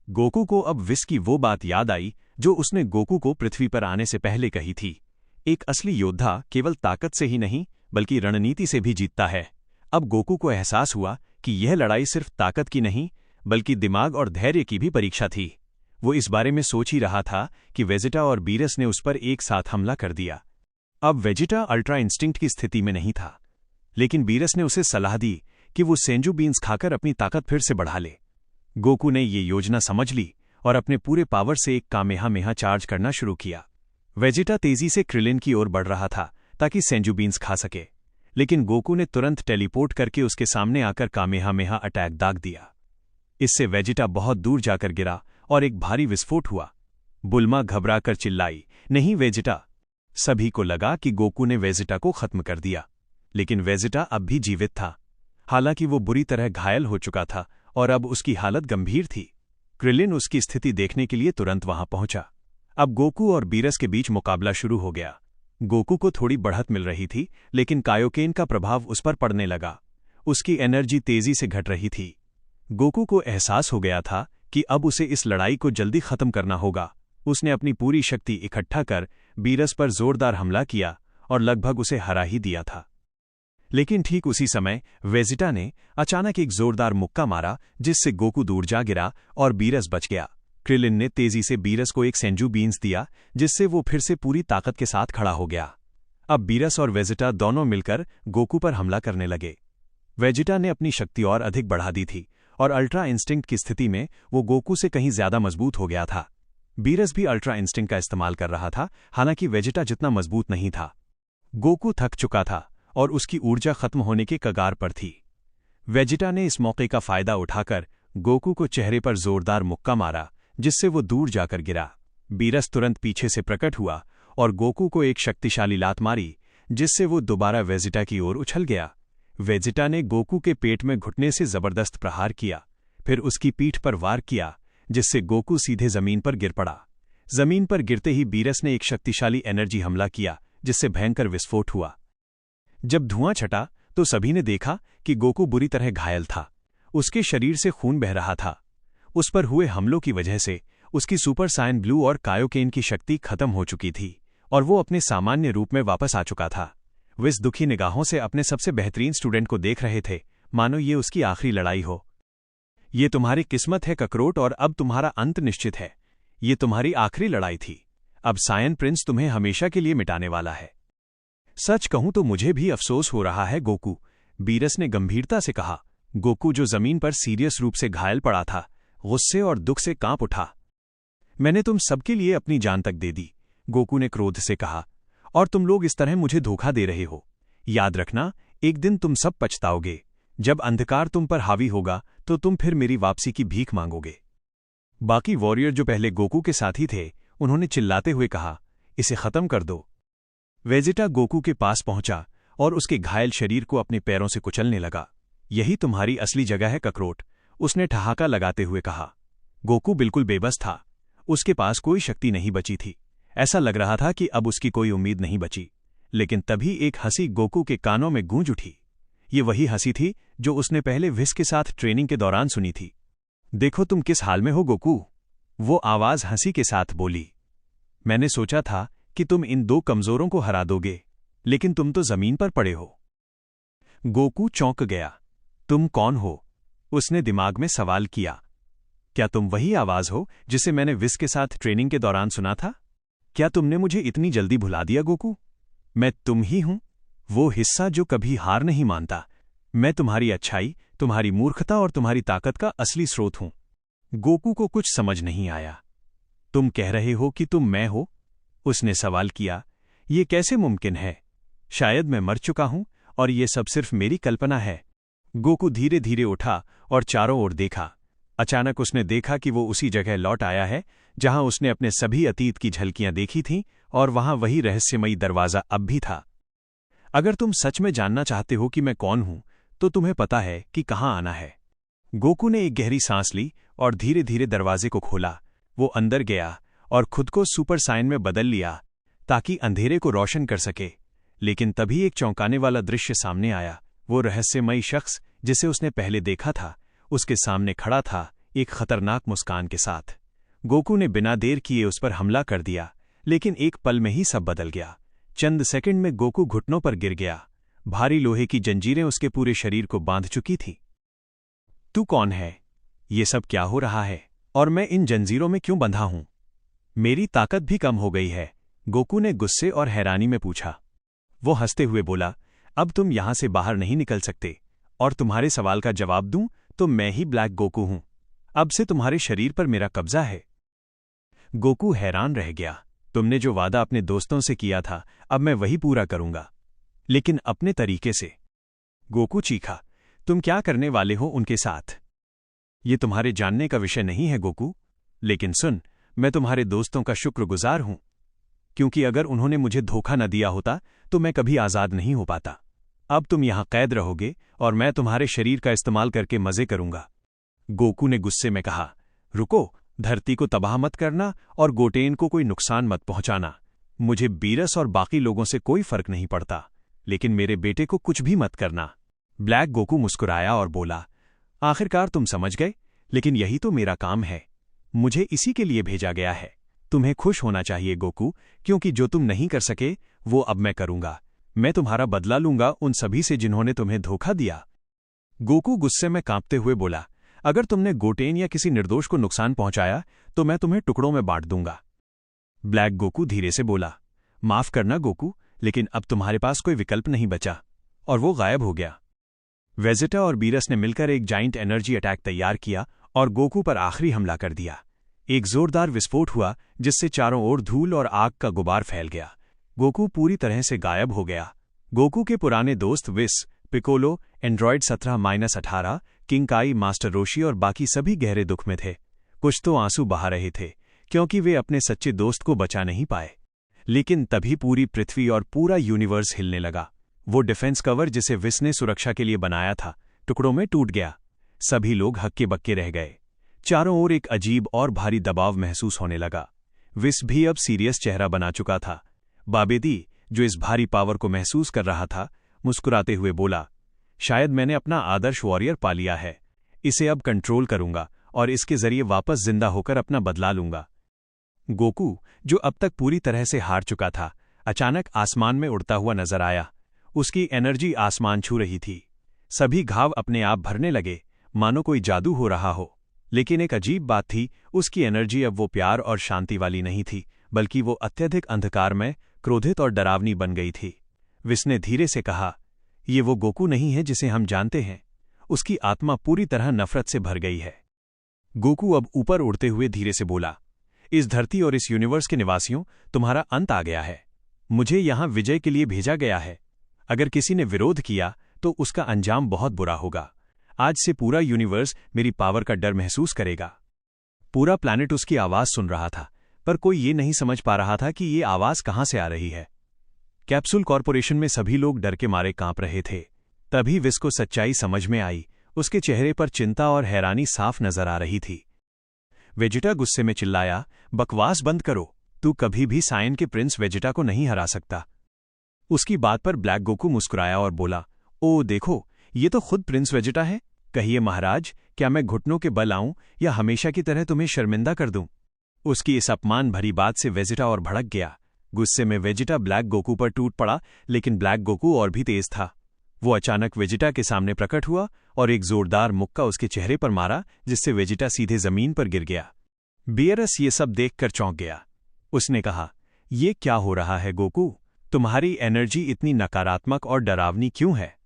गोकू को अब विस की वो बात याद आई जो उसने गोकू को पृथ्वी पर आने से पहले कही थी, एक असली योद्धा केवल ताकत से ही नहीं बल्कि रणनीति से भी जीतता है। अब गोकू को एहसास हुआ कि यह लड़ाई सिर्फ ताकत की नहीं बल्कि दिमाग और धैर्य की भी परीक्षा थी। वो इस बारे में सोच ही रहा था कि वेजिटा और बीरस ने उस पर एक साथ हमला कर दिया। अब वेजिटा अल्ट्रा इंस्टिंक्ट की स्थिति में नहीं था, लेकिन बीरस ने उसे सलाह दी कि वो सेंजू बीन्स खाकर अपनी ताकत फिर से बढ़ा ले। गोकू ने ये योजना समझ ली और अपने पूरे पावर से एक कामेहामेहा चार्ज करना शुरू किया। वेजिटा तेजी से क्रिलिन की ओर बढ़ रहा था ताकि सेंजू बीन्स खा सके, लेकिन गोकू ने तुरंत टेलीपोर्ट करके उसके सामने आकर कामेहामेहा अटैक दाग दिया। इससे वेजिटा बहुत दूर जाकर गिरा और एक भारी विस्फोट हुआ। बुल्मा घबराकर चिल्लाई, नहीं वेजिटा। सभी को लगा कि गोकू ने वेजिटा को खत्म कर दिया, लेकिन वेजिटा अब भी जीवित था। हालांकि वो बुरी तरह घायल हो चुका था और अब उसकी हालत गंभीर थी। क्रिलिन उसकी स्थिति देखने के लिए तुरंत वहां पहुंचा। अब गोकू और बीरस के बीच मुकाबला शुरू हो गया। गोकू को थोड़ी बढ़त मिल रही थी, लेकिन कायोकेन का प्रभाव उस पर पड़ने लगा। उसकी एनर्जी तेजी से घट रही थी। गोकू को एहसास हो गया था कि अब उसे इस लड़ाई को जल्दी खत्म करना होगा। उसने अपनी पूरी शक्ति इकट्ठा कर बीरस पर जोरदार हमला किया और लगभग उसे हरा ही दिया था। लेकिन ठीक उसी समय वेजिटा ने अचानक एक जोरदार मुक्का मारा जिससे गोकू दूर जा गिरा और बीरस बच गया। क्रिलिन ने तेजी से बीरस को एक सेंजू बीन्स दिया जिससे वो फिर से पूरी ताकत के साथ खड़ा हो गया। अब बीरस और वेजिटा दोनों मिलकर गोकू पर हमला करने लगे। वेजिटा ने अपनी शक्ति और अधिक बढ़ा दी थी और अल्ट्रा इंस्टिंक्ट की स्थिति में वो गोकू से कहीं ज्यादा मजबूत हो गया था। बीरस भी अल्ट्रा इंस्टिंक्ट का इस्तेमाल कर रहा था, हालांकि वेजिटा जितना मजबूत नहीं था। गोकू थक चुका था और उसकी ऊर्जा खत्म होने के कगार पर थी। वेजिटा ने इस मौके का फायदा उठाकर गोकू को चेहरे पर जोरदार मुक्का मारा जिससे वो दूर जाकर गिरा। बीरस तुरंत पीछे से प्रकट हुआ और गोकू को एक शक्तिशाली लात मारी जिससे वो दोबारा वेजिटा की ओर उछल गया। वेजिटा ने गोकू के पेट में घुटने से जबरदस्त प्रहार किया, फिर उसकी पीठ पर वार किया जिससे गोकू सीधे जमीन पर गिर पड़ा। जमीन पर गिरते ही बीरस ने एक शक्तिशाली एनर्जी हमला किया जिससे भयंकर विस्फोट हुआ। जब धुआं छटा तो सभी ने देखा कि गोकू बुरी तरह घायल था। उसके शरीर से खून बह रहा था। उस पर हुए हमलों की वजह से उसकी सुपर साइन ब्लू और कायोकेन की शक्ति खत्म हो चुकी थी और वो अपने सामान्य रूप में वापस आ चुका था। विस दुखी निगाहों से अपने सबसे बेहतरीन स्टूडेंट को देख रहे थे, मानो ये उसकी आखिरी लड़ाई हो। ये तुम्हारी किस्मत है ककरोट, और अब तुम्हारा अंत निश्चित है। ये तुम्हारी आखिरी लड़ाई थी। अब सायन प्रिंस तुम्हें हमेशा के लिए मिटाने वाला है। सच कहूं तो मुझे भी अफसोस हो रहा है गोकू, बीरस ने गंभीरता से कहा। गोकू जो जमीन पर सीरियस रूप से घायल पड़ा था, गुस्से और दुख से कांप उठा। मैंने तुम सबके लिए अपनी जान तक दे दी, गोकू ने क्रोध से कहा, और तुम लोग इस तरह मुझे धोखा दे रहे हो। याद रखना, एक दिन तुम सब पछताओगे। जब अंधकार तुम पर हावी होगा तो तुम फिर मेरी वापसी की भीख मांगोगे। बाकी वॉरियर जो पहले गोकू के साथी थे, उन्होंने चिल्लाते हुए कहा, इसे खत्म कर दो। वेजिटा गोकू के पास पहुंचा और उसके घायल शरीर को अपने पैरों से कुचलने लगा। यही तुम्हारी असली जगह है ककरोट, उसने ठहाका लगाते हुए कहा। गोकू बिल्कुल बेबस था। उसके पास कोई शक्ति नहीं बची थी। ऐसा लग रहा था कि अब उसकी कोई उम्मीद नहीं बची। लेकिन तभी एक हंसी गोकू के कानों में गूंज उठी। ये वही हंसी थी जो उसने पहले विस के साथ ट्रेनिंग के दौरान सुनी थी। देखो तुम किस हाल में हो गोकू, वो आवाज हंसी के साथ बोली। मैंने सोचा था कि तुम इन दो कमजोरों को हरा दोगे, लेकिन तुम तो जमीन पर पड़े हो। गोकू चौंक गया। तुम कौन हो? उसने दिमाग में सवाल किया। क्या तुम वही आवाज हो जिसे मैंने विस के साथ ट्रेनिंग के दौरान सुना था? क्या तुमने मुझे इतनी जल्दी भुला दिया गोकू? मैं तुम ही हूं, वो हिस्सा जो कभी हार नहीं मानता। मैं तुम्हारी अच्छाई, तुम्हारी मूर्खता और तुम्हारी ताकत का असली स्रोत हूं। गोकू को कुछ समझ नहीं आया। तुम कह रहे हो कि तुम मैं हो? उसने सवाल किया, ये कैसे मुमकिन है? शायद मैं मर चुका हूं और ये सब सिर्फ मेरी कल्पना है। गोकू धीरे धीरे उठा और चारों ओर देखा। अचानक उसने देखा कि वो उसी जगह लौट आया है जहां उसने अपने सभी अतीत की झलकियां देखी थीं, और वहां वही रहस्यमयी दरवाजा अब भी था। अगर तुम सच में जानना चाहते हो कि मैं कौन हूं, तो तुम्हें पता है कि कहां आना है। गोकू ने एक गहरी सांस ली और धीरे धीरे दरवाजे को खोला। वो अंदर गया और खुद को सुपर साइन में बदल लिया ताकि अंधेरे को रोशन कर सके। लेकिन तभी एक चौंकाने वाला दृश्य सामने आया। वो रहस्यमयी शख्स जिसे उसने पहले देखा था, उसके सामने खड़ा था, एक खतरनाक मुस्कान के साथ। गोकू ने बिना देर किए उस पर हमला कर दिया, लेकिन एक पल में ही सब बदल गया। चंद सेकंड में गोकू घुटनों पर गिर गया। भारी लोहे की जंजीरें उसके पूरे शरीर को बांध चुकी थीं। तू कौन है? ये सब क्या हो रहा है? और मैं इन जंजीरों में क्यों बंधा हूं? मेरी ताकत भी कम हो गई है, गोकू ने गुस्से और हैरानी में पूछा। वो हंसते हुए बोला, अब तुम यहां से बाहर नहीं निकल सकते, और तुम्हारे सवाल का जवाब दूं तो मैं ही ब्लैक गोकू हूं। अब से तुम्हारे शरीर पर मेरा कब्जा है। गोकू हैरान रह गया। तुमने जो वादा अपने दोस्तों से किया था, अब मैं वही पूरा करूंगा, लेकिन अपने तरीके से। गोकू चीखा, तुम क्या करने वाले हो उनके साथ? ये तुम्हारे जानने का विषय नहीं है गोकू, लेकिन सुन, मैं तुम्हारे दोस्तों का शुक्रगुजार हूं, क्योंकि अगर उन्होंने मुझे धोखा न दिया होता तो मैं कभी आजाद नहीं हो पाता। अब तुम यहां कैद रहोगे और मैं तुम्हारे शरीर का इस्तेमाल करके मजे करूंगा। गोकू ने गुस्से में कहा, रुको, धरती को तबाह मत करना और गोटेन को कोई नुकसान मत पहुंचाना। मुझे बीरस और बाकी लोगों से कोई फर्क नहीं पड़ता, लेकिन मेरे बेटे को कुछ भी मत करना। ब्लैक गोकू मुस्कुराया और बोला, आखिरकार तुम समझ गए, लेकिन यही तो मेरा काम है। मुझे इसी के लिए भेजा गया है। तुम्हें खुश होना चाहिए गोकू, क्योंकि जो तुम नहीं कर सके वो अब मैं करूंगा। मैं तुम्हारा बदला लूंगा उन सभी से जिन्होंने तुम्हें धोखा दिया। गोकू गुस्से में कांपते हुए बोला, अगर तुमने गोटेन या किसी निर्दोष को नुकसान पहुंचाया तो मैं तुम्हें टुकड़ों में बांट दूंगा। ब्लैक गोकू धीरे से बोला, माफ करना गोकू, लेकिन अब तुम्हारे पास कोई विकल्प नहीं बचा। और वो गायब हो गया। वेजिटा और बीरस ने मिलकर एक जाइंट एनर्जी अटैक तैयार किया और गोकू पर आखिरी हमला कर दिया। एक जोरदार विस्फोट हुआ जिससे चारों ओर धूल और आग का गुबार फैल गया। गोकू पूरी तरह से गायब हो गया। गोकू के पुराने दोस्त विस, पिकोलो, एंड्रॉयड 17-18, किंग काई, मास्टर रोशी और बाकी सभी गहरे दुख में थे। कुछ तो आंसू बहा रहे थे, क्योंकि वे अपने सच्चे दोस्त को बचा नहीं पाए। लेकिन तभी पूरी पृथ्वी और पूरा यूनिवर्स हिलने लगा। वो डिफेंस कवर जिसे विस ने सुरक्षा के लिए बनाया था, टुकड़ों में टूट गया। सभी लोग हक्के बक्के रह गए। चारों ओर एक अजीब और भारी दबाव महसूस होने लगा। विस भी अब सीरियस चेहरा बना चुका था। बाबेदी, जो इस भारी पावर को महसूस कर रहा था, मुस्कुराते हुए बोला, शायद मैंने अपना आदर्श वॉरियर पा लिया है। इसे अब कंट्रोल करूंगा और इसके जरिए वापस जिंदा होकर अपना बदला लूंगा। गोकू, जो अब तक पूरी तरह से हार चुका था, अचानक आसमान में उड़ता हुआ नजर आया। उसकी एनर्जी आसमान छू रही थी। सभी घाव अपने आप भरने लगे, मानो कोई जादू हो रहा हो। लेकिन एक अजीब बात थी, उसकी एनर्जी अब वो प्यार और शांति वाली नहीं थी, बल्कि वो अत्यधिक अंधकारमय, क्रोधित और डरावनी बन गई थी। विस ने धीरे से कहा, ये वो गोकू नहीं है जिसे हम जानते हैं। उसकी आत्मा पूरी तरह नफरत से भर गई है। गोकू अब ऊपर उड़ते हुए धीरे से बोला, इस धरती और इस यूनिवर्स के निवासियों, तुम्हारा अंत आ गया है। मुझे यहां विजय के लिए भेजा गया है। अगर किसी ने विरोध किया तो उसका अंजाम बहुत बुरा होगा। आज से पूरा यूनिवर्स मेरी पावर का डर महसूस करेगा। पूरा प्लैनेट उसकी आवाज सुन रहा था, पर कोई ये नहीं समझ पा रहा था कि ये आवाज कहां से आ रही है। कैप्सूल कॉरपोरेशन में सभी लोग डर के मारे कांप रहे थे। तभी विस को सच्चाई समझ में आई। उसके चेहरे पर चिंता और हैरानी साफ नजर आ रही थी। वेजिटा गुस्से में चिल्लाया, बकवास बंद करो। तू कभी भी सायन के प्रिंस वेजिटा को नहीं हरा सकता। उसकी बात पर ब्लैक गोकू मुस्कुराया और बोला, ओ देखो, ये तो खुद प्रिंस वेजिटा है। कहिए महाराज, क्या मैं घुटनों के बल आऊं या हमेशा की तरह तुम्हें शर्मिंदा कर दूं? उसकी इस अपमान भरी बात से वेजिटा और भड़क गया। गुस्से में वेजिटा ब्लैक गोकू पर टूट पड़ा, लेकिन ब्लैक गोकू और भी तेज था। वो अचानक वेजिटा के सामने प्रकट हुआ और एक जोरदार मुक्का उसके चेहरे पर मारा, जिससे वेजिटा सीधे जमीन पर गिर गया। बियरस ये सब देखकर चौंक गया। उसने कहा, ये क्या हो रहा है गोकू? तुम्हारी एनर्जी इतनी नकारात्मक और डरावनी क्यों है?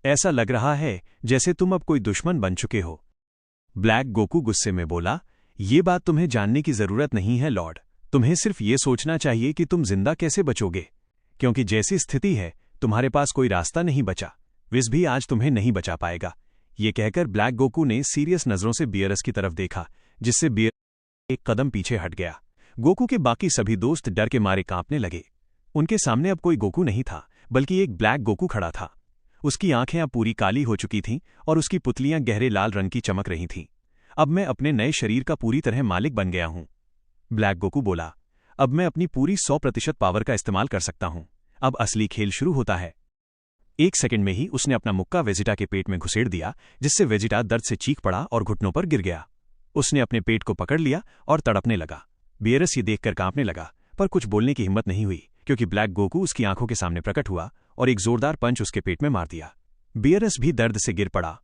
ऐसा लग रहा है जैसे तुम अब कोई दुश्मन बन चुके हो। ब्लैक गोकू गुस्से में बोला, ये बात तुम्हें जानने की जरूरत नहीं है लॉर्ड। तुम्हें सिर्फ ये सोचना चाहिए कि तुम जिंदा कैसे बचोगे, क्योंकि जैसी स्थिति है तुम्हारे पास कोई रास्ता नहीं बचा। विस भी आज तुम्हें नहीं बचा पाएगा। ये कहकर ब्लैक गोकू ने सीरियस नजरों से बियरस की तरफ देखा, जिससे बियरस एक कदम पीछे हट गया। गोकू के बाकी सभी दोस्त डर के मारे कांपने लगे। उनके सामने अब कोई गोकू नहीं था, बल्कि एक ब्लैक गोकू खड़ा था। उसकी आंखें अब पूरी काली हो चुकी थीं और उसकी पुतलियां गहरे लाल रंग की चमक रही थीं। अब मैं अपने नए शरीर का पूरी तरह मालिक बन गया हूं, ब्लैक गोकू बोला। अब मैं अपनी पूरी 100% पावर का इस्तेमाल कर सकता हूं। अब असली खेल शुरू होता है। एक सेकंड में ही उसने अपना मुक्का वेजिटा के पेट में घुसेड़ दिया, जिससे वेजिटा दर्द से चीख पड़ा और घुटनों पर गिर गया। उसने अपने पेट को पकड़ लिया और तड़पने लगा। बियरस ये देखकर कांपने लगा, पर कुछ बोलने की हिम्मत नहीं हुई, क्योंकि ब्लैक गोकू उसकी आंखों के सामने प्रकट हुआ और एक जोरदार पंच उसके पेट में मार दिया। बियरस भी दर्द से गिर पड़ा।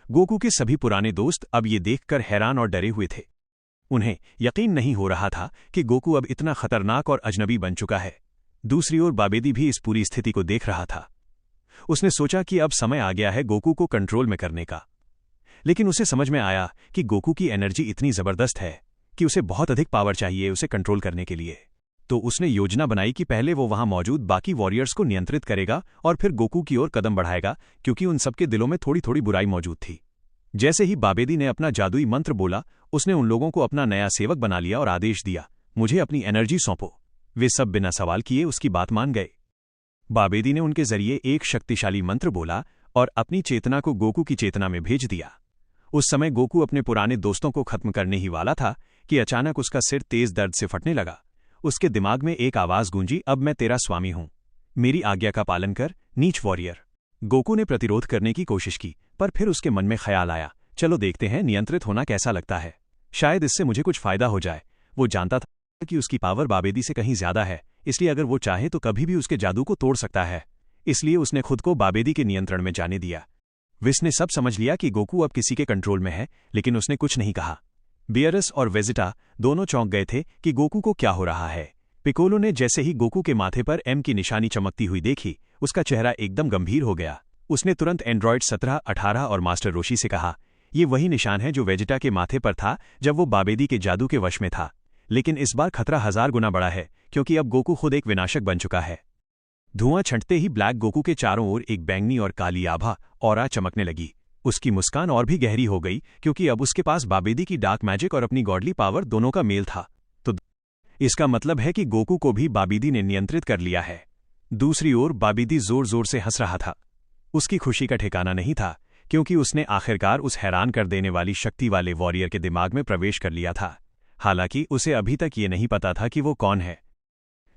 गोकू के सभी पुराने दोस्त अब ये देखकर हैरान और डरे हुए थे। उन्हें यकीन नहीं हो रहा था कि गोकू अब इतना खतरनाक और अजनबी बन चुका है। दूसरी ओर बाबेदी भी इस पूरी स्थिति को देख रहा था। उसने सोचा कि अब समय आ गया है गोकू को कंट्रोल में करने का। लेकिन उसे समझ में आया कि गोकू की एनर्जी इतनी जबरदस्त है कि उसे बहुत अधिक पावर चाहिए उसे कंट्रोल करने के लिए। तो उसने योजना बनाई कि पहले वो वहां मौजूद बाकी वॉरियर्स को नियंत्रित करेगा और फिर गोकू की ओर कदम बढ़ाएगा, क्योंकि उन सबके दिलों में थोड़ी थोड़ी बुराई मौजूद थी। जैसे ही बाबेदी ने अपना जादुई मंत्र बोला, उसने उन लोगों को अपना नया सेवक बना लिया और आदेश दिया, मुझे अपनी एनर्जी सौंपो। वे सब बिना सवाल किए उसकी बात मान गए। बाबेदी ने उनके जरिए एक शक्तिशाली मंत्र बोला और अपनी चेतना को गोकू की चेतना में भेज दिया। उस समय गोकू अपने पुराने दोस्तों को खत्म करने ही वाला था कि अचानक उसका सिर तेज दर्द से फटने लगा। उसके दिमाग में एक आवाज गूंजी, अब मैं तेरा स्वामी हूं, मेरी आज्ञा का पालन कर, नीच वॉरियर। गोकू ने प्रतिरोध करने की कोशिश की, पर फिर उसके मन में ख्याल आया, चलो देखते हैं नियंत्रित होना कैसा लगता है, शायद इससे मुझे कुछ फायदा हो जाए। वो जानता था कि उसकी पावर बाबेदी से कहीं ज्यादा है, इसलिए अगर वो चाहे तो कभी भी उसके जादू को तोड़ सकता है। इसलिए उसने खुद को बाबेदी के नियंत्रण में जाने दिया। विस ने सब समझ लिया कि गोकू अब किसी के कंट्रोल में है, लेकिन उसने कुछ नहीं कहा। बियरस और वेजिटा दोनों चौंक गए थे कि गोकू को क्या हो रहा है। पिकोलो ने जैसे ही गोकू के माथे पर एम की निशानी चमकती हुई देखी, उसका चेहरा एकदम गंभीर हो गया। उसने तुरंत एंड्रॉयड 17, 18 और मास्टर रोशी से कहा, ये वही निशान है जो वेजिटा के माथे पर था जब वो बाबेदी के जादू के वश में था, लेकिन इस बार खतरा 1000 गुना बड़ा है, क्योंकि अब गोकू खुद एक विनाशक बन चुका है। धुआं छंटते ही ब्लैक गोकू के चारों ओर एक बैंगनी और काली आभा ऑरा चमकने लगी। उसकी मुस्कान और भी गहरी हो गई, क्योंकि अब उसके पास बाबेदी की डार्क मैजिक और अपनी गॉडली पावर दोनों का मेल था। तो इसका मतलब है कि गोकू को भी बाबेदी ने नियंत्रित कर लिया है। दूसरी ओर बाबेदी जोर जोर से हंस रहा था। उसकी खुशी का ठिकाना नहीं था, क्योंकि उसने आखिरकार उस हैरान कर देने वाली शक्ति वाले वॉरियर के दिमाग में प्रवेश कर लिया था। हालांकि उसे अभी तक ये नहीं पता था कि वो कौन है।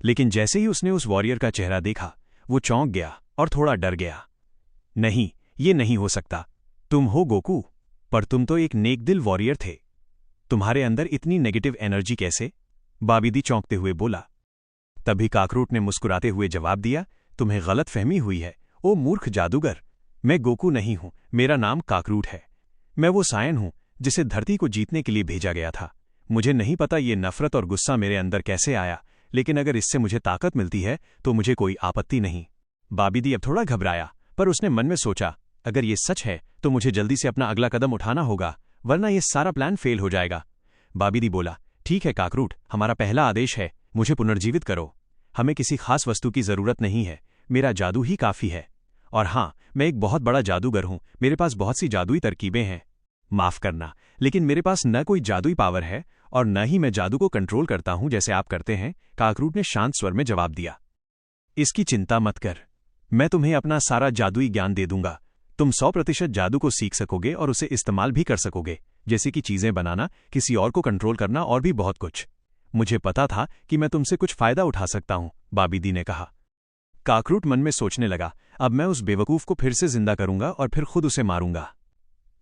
लेकिन जैसे ही उसने उस वॉरियर का चेहरा देखा, वो चौंक गया और थोड़ा डर गया। नहीं, ये नहीं हो सकता। तुम हो गोकू, पर तुम तो एक नेकदिल वॉरियर थे। तुम्हारे अंदर इतनी नेगेटिव एनर्जी कैसे? बाबेदी चौंकते हुए बोला। तभी काकरूट ने मुस्कुराते हुए जवाब दिया, तुम्हें गलत फहमी हुई है, ओ मूर्ख जादूगर। मैं गोकू नहीं हूं, मेरा नाम काकरूट है। मैं वो सायन हूं जिसे धरती को जीतने के लिए भेजा गया था। मुझे नहीं पता ये नफरत और गुस्सा मेरे अंदर कैसे आया, लेकिन अगर इससे मुझे ताकत मिलती है तो मुझे कोई आपत्ति नहीं। बाबेदी अब थोड़ा घबराया, पर उसने मन में सोचा, अगर ये सच है तो मुझे जल्दी से अपना अगला कदम उठाना होगा, वरना ये सारा प्लान फेल हो जाएगा। बाबेदी बोला, ठीक है काकरूट, हमारा पहला आदेश है, मुझे पुनर्जीवित करो। हमें किसी खास वस्तु की जरूरत नहीं है, मेरा जादू ही काफी है। और हाँ, मैं एक बहुत बड़ा जादूगर हूं, मेरे पास बहुत सी जादुई तरकीबें हैं। माफ करना, लेकिन मेरे पास न कोई जादुई पावर है और न ही मैं जादू को कंट्रोल करता हूं जैसे आप करते हैं, काकरूट ने शांत स्वर में जवाब दिया। इसकी चिंता मत कर, मैं तुम्हें अपना सारा जादुई ज्ञान दे दूंगा। तुम 100% जादू को सीख सकोगे और उसे इस्तेमाल भी कर सकोगे, जैसे कि चीजें बनाना, किसी और को कंट्रोल करना और भी बहुत कुछ। मुझे पता था कि मैं तुमसे कुछ फायदा उठा सकता हूं, बाबेदी ने कहा। काकरूट मन में सोचने लगा, अब मैं उस बेवकूफ को फिर से जिंदा करूंगा और फिर खुद उसे मारूंगा।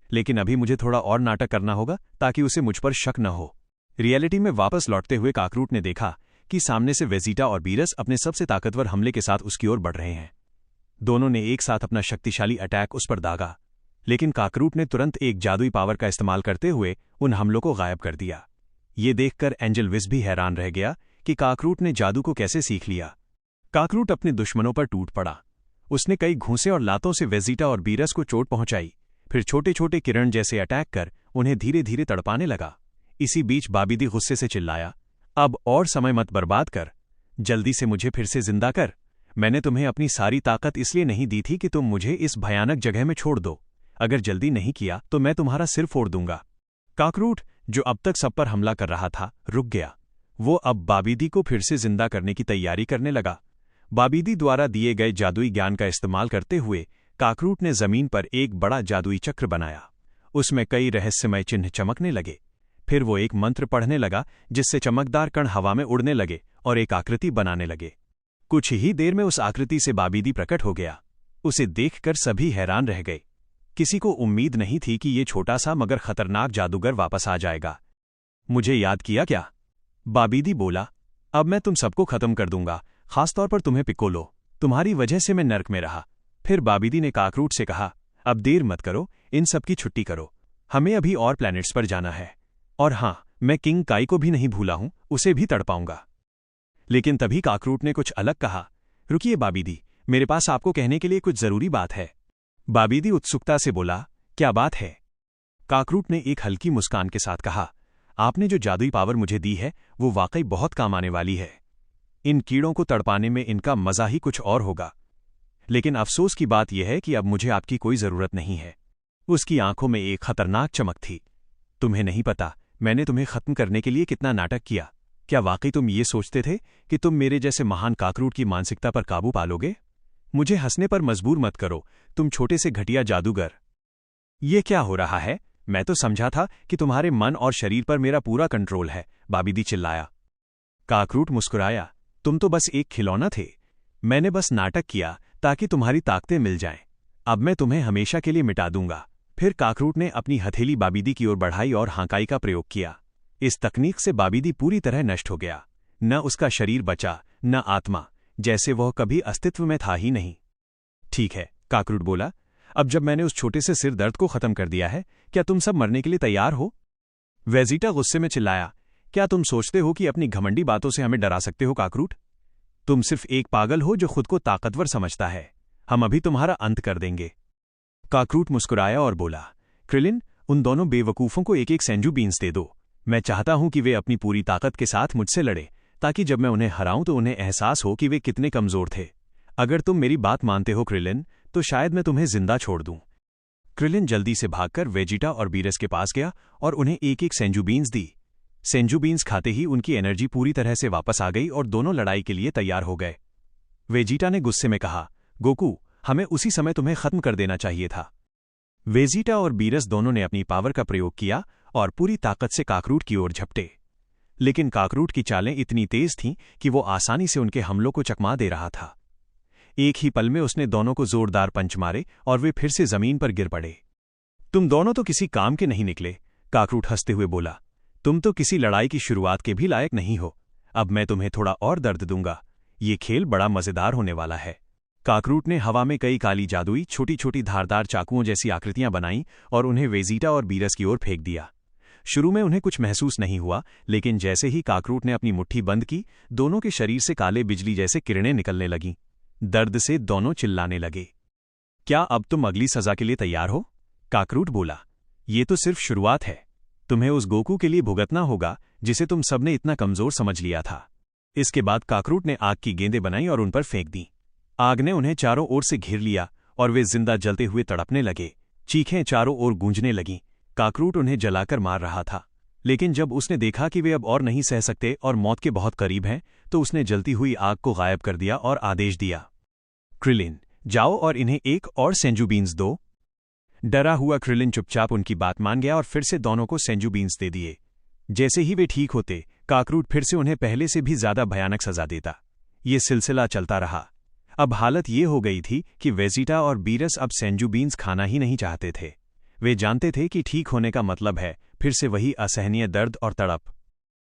लेकिन अभी मुझे थोड़ा और नाटक करना होगा ताकि उसे मुझ पर शक न हो। रियलिटी में वापस लौटते हुए काकरूट ने देखा कि सामने से वेजिटा और बीरस अपने सबसे ताकतवर हमले के साथ उसकी ओर बढ़ रहे हैं। दोनों ने एक साथ अपना शक्तिशाली अटैक उस पर दागा, लेकिन काकरूट ने तुरंत एक जादुई पावर का इस्तेमाल करते हुए उन हमलों को गायब कर दिया। ये देखकर एंजल विस भी हैरान रह गया कि काकरूट ने जादू को कैसे सीख लिया। काकरूट अपने दुश्मनों पर टूट पड़ा। उसने कई घूंसे और लातों से वेजिटा और बीरस को चोट पहुंचाई, फिर छोटे छोटे किरण जैसे अटैक कर उन्हें धीरे धीरे तड़पाने लगा। इसी बीच बाबेदी गुस्से से चिल्लाया, अब और समय मत बर्बाद कर, जल्दी से मुझे फिर से जिंदा कर। मैंने तुम्हें अपनी सारी ताकत इसलिए नहीं दी थी कि तुम मुझे इस भयानक जगह में छोड़ दो। अगर जल्दी नहीं किया तो मैं तुम्हारा सिर फोड़ दूंगा। काकरूट, जो अब तक सब पर हमला कर रहा था, रुक गया। वो अब बाबीदी को फिर से जिंदा करने की तैयारी करने लगा। बाबीदी द्वारा दिए गए जादुई ज्ञान का इस्तेमाल करते हुए काकरूट ने जमीन पर एक बड़ा जादुई चक्र बनाया। उसमें कई रहस्यमय चिन्ह चमकने लगे। फिर वो एक मंत्र पढ़ने लगा जिससे चमकदार कण हवा में उड़ने लगे और एक आकृति बनाने लगे। कुछ ही देर में उस आकृति से बाबीदी प्रकट हो गया। उसे देखकर सभी हैरान रह गए। किसी को उम्मीद नहीं थी कि ये छोटा सा मगर खतरनाक जादूगर वापस आ जाएगा। मुझे याद किया क्या? बाबीदी बोला, अब मैं तुम सबको खत्म कर दूंगा, खासतौर पर तुम्हें पिकोलो। तुम्हारी वजह से मैं नर्क में रहा। फिर बाबीदी ने काकरूट से कहा, अब देर मत करो, इन सब की छुट्टी करो। हमें अभी और प्लैनेट्स पर जाना है। और हां, मैं किंग काई को भी नहीं भूला हूं, उसे भी तड़पाऊंगा। लेकिन तभी काकरूट ने कुछ अलग कहा। रुकिए बाबीदी, मेरे पास आपको कहने के लिए कुछ जरूरी बात है। बाबीदी उत्सुकता से बोला, क्या बात है? काकरूट ने एक हल्की मुस्कान के साथ कहा, आपने जो जादुई पावर मुझे दी है वो वाकई बहुत काम आने वाली है। इन कीड़ों को तड़पाने में इनका मजा ही कुछ और होगा। लेकिन अफसोस की बात यह है कि अब मुझे आपकी कोई जरूरत नहीं है। उसकी आंखों में एक खतरनाक चमक थी। तुम्हें नहीं पता मैंने तुम्हें खत्म करने के लिए कितना नाटक किया। क्या वाकई तुम ये सोचते थे कि तुम मेरे जैसे महान काकरूट की मानसिकता पर काबू पालोगे? मुझे हंसने पर मजबूर मत करो, तुम छोटे से घटिया जादूगर। ये क्या हो रहा है? मैं तो समझा था कि तुम्हारे मन और शरीर पर मेरा पूरा कंट्रोल है, बाबीदी चिल्लाया। काकरूट मुस्कुराया, तुम तो बस एक खिलौना थे। मैंने बस नाटक किया ताकि तुम्हारी ताकतें मिल जाएं। अब मैं तुम्हें हमेशा के लिए मिटा दूंगा। फिर काकरूट ने अपनी हथेली बाबीदी की ओर बढ़ाई और हांकाई का प्रयोग किया। इस तकनीक से बाबीदी पूरी तरह नष्ट हो गया। न उसका शरीर बचा, न आत्मा, जैसे वह कभी अस्तित्व में था ही नहीं। ठीक है, काकरूट बोला, अब जब मैंने उस छोटे से सिर दर्द को खत्म कर दिया है, क्या तुम सब मरने के लिए तैयार हो? वेजिटा गुस्से में चिल्लाया, क्या तुम सोचते हो कि अपनी घमंडी बातों से हमें डरा सकते हो काकरूट? तुम सिर्फ एक पागल हो जो खुद को ताकतवर समझता है। हम अभी तुम्हारा अंत कर देंगे। काकरूट मुस्कुराया और बोला, क्रिलिन, उन दोनों बेवकूफों को एक एक सेंजू बीन्स दे दो। मैं चाहता हूं कि वे अपनी पूरी ताकत के साथ मुझसे लड़े, ताकि जब मैं उन्हें हराऊं तो उन्हें एहसास हो कि वे कितने कमजोर थे। अगर तुम मेरी बात मानते हो क्रिलिन, तो शायद मैं तुम्हें जिंदा छोड़ दूं। क्रिलिन जल्दी से भागकर वेजिटा और बीरस के पास गया और उन्हें एक एक सेंजू बीन्स दी। सेंजू बीन्स खाते ही उनकी एनर्जी पूरी तरह से वापस आ गई और दोनों लड़ाई के लिए तैयार हो गए। वेजिटा ने गुस्से में कहा, गोकू, हमें उसी समय तुम्हें खत्म कर देना चाहिए था। वेजिटा और बीरस दोनों ने अपनी पावर का प्रयोग किया और पूरी ताकत से काकरूट की ओर झपटे। लेकिन काकरूट की चालें इतनी तेज थीं कि वो आसानी से उनके हमलों को चकमा दे रहा था। एक ही पल में उसने दोनों को जोरदार पंच मारे और वे फिर से जमीन पर गिर पड़े। तुम दोनों तो किसी काम के नहीं निकले, काकरूट हंसते हुए बोला। तुम तो किसी लड़ाई की शुरुआत के भी लायक नहीं हो। अब मैं तुम्हें थोड़ा और दर्द दूंगा। ये खेल बड़ा मजेदार होने वाला है। काकरूट ने हवा में कई काली जादुई छोटी छोटी धारदार चाकुओं जैसी आकृतियां बनाईं और उन्हें वेजिटा और बीरस की ओर फेंक दिया। शुरू में उन्हें कुछ महसूस नहीं हुआ, लेकिन जैसे ही काकरूट ने अपनी मुट्ठी बंद की, दोनों के शरीर से काले बिजली जैसे किरणें निकलने लगीं। दर्द से दोनों चिल्लाने लगे। क्या अब तुम अगली सजा के लिए तैयार हो? काकरूट बोला, ये तो सिर्फ शुरुआत है। तुम्हें उस गोकू के लिए भुगतना होगा जिसे तुम सबने इतना कमजोर समझ लिया था। इसके बाद काकरूट ने आग की गेंदें बनाई और उन पर फेंक दी। आग ने उन्हें चारों ओर से घेर लिया और वे जिंदा जलते हुए तड़पने लगे। चीखें चारों ओर गूंजने लगीं। काकरूट उन्हें जलाकर मार रहा था, लेकिन जब उसने देखा कि वे अब और नहीं सह सकते और मौत के बहुत करीब हैं, तो उसने जलती हुई आग को गायब कर दिया और आदेश दिया, क्रिलिन, जाओ और इन्हें एक और सेंजू बीन्स दो। डरा हुआ क्रिलिन चुपचाप उनकी बात मान गया और फिर से दोनों को सेंजू बीन्स दे दिए। जैसे ही वे ठीक होते, काकरूट फिर से उन्हें पहले से भी ज्यादा भयानक सजा देता। ये सिलसिला चलता रहा। अब हालत ये हो गई थी कि वेजिटा और बीरस अब सेंजू बीन्स खाना ही नहीं चाहते थे। वे जानते थे कि ठीक होने का मतलब है फिर से वही असहनीय दर्द और तड़प।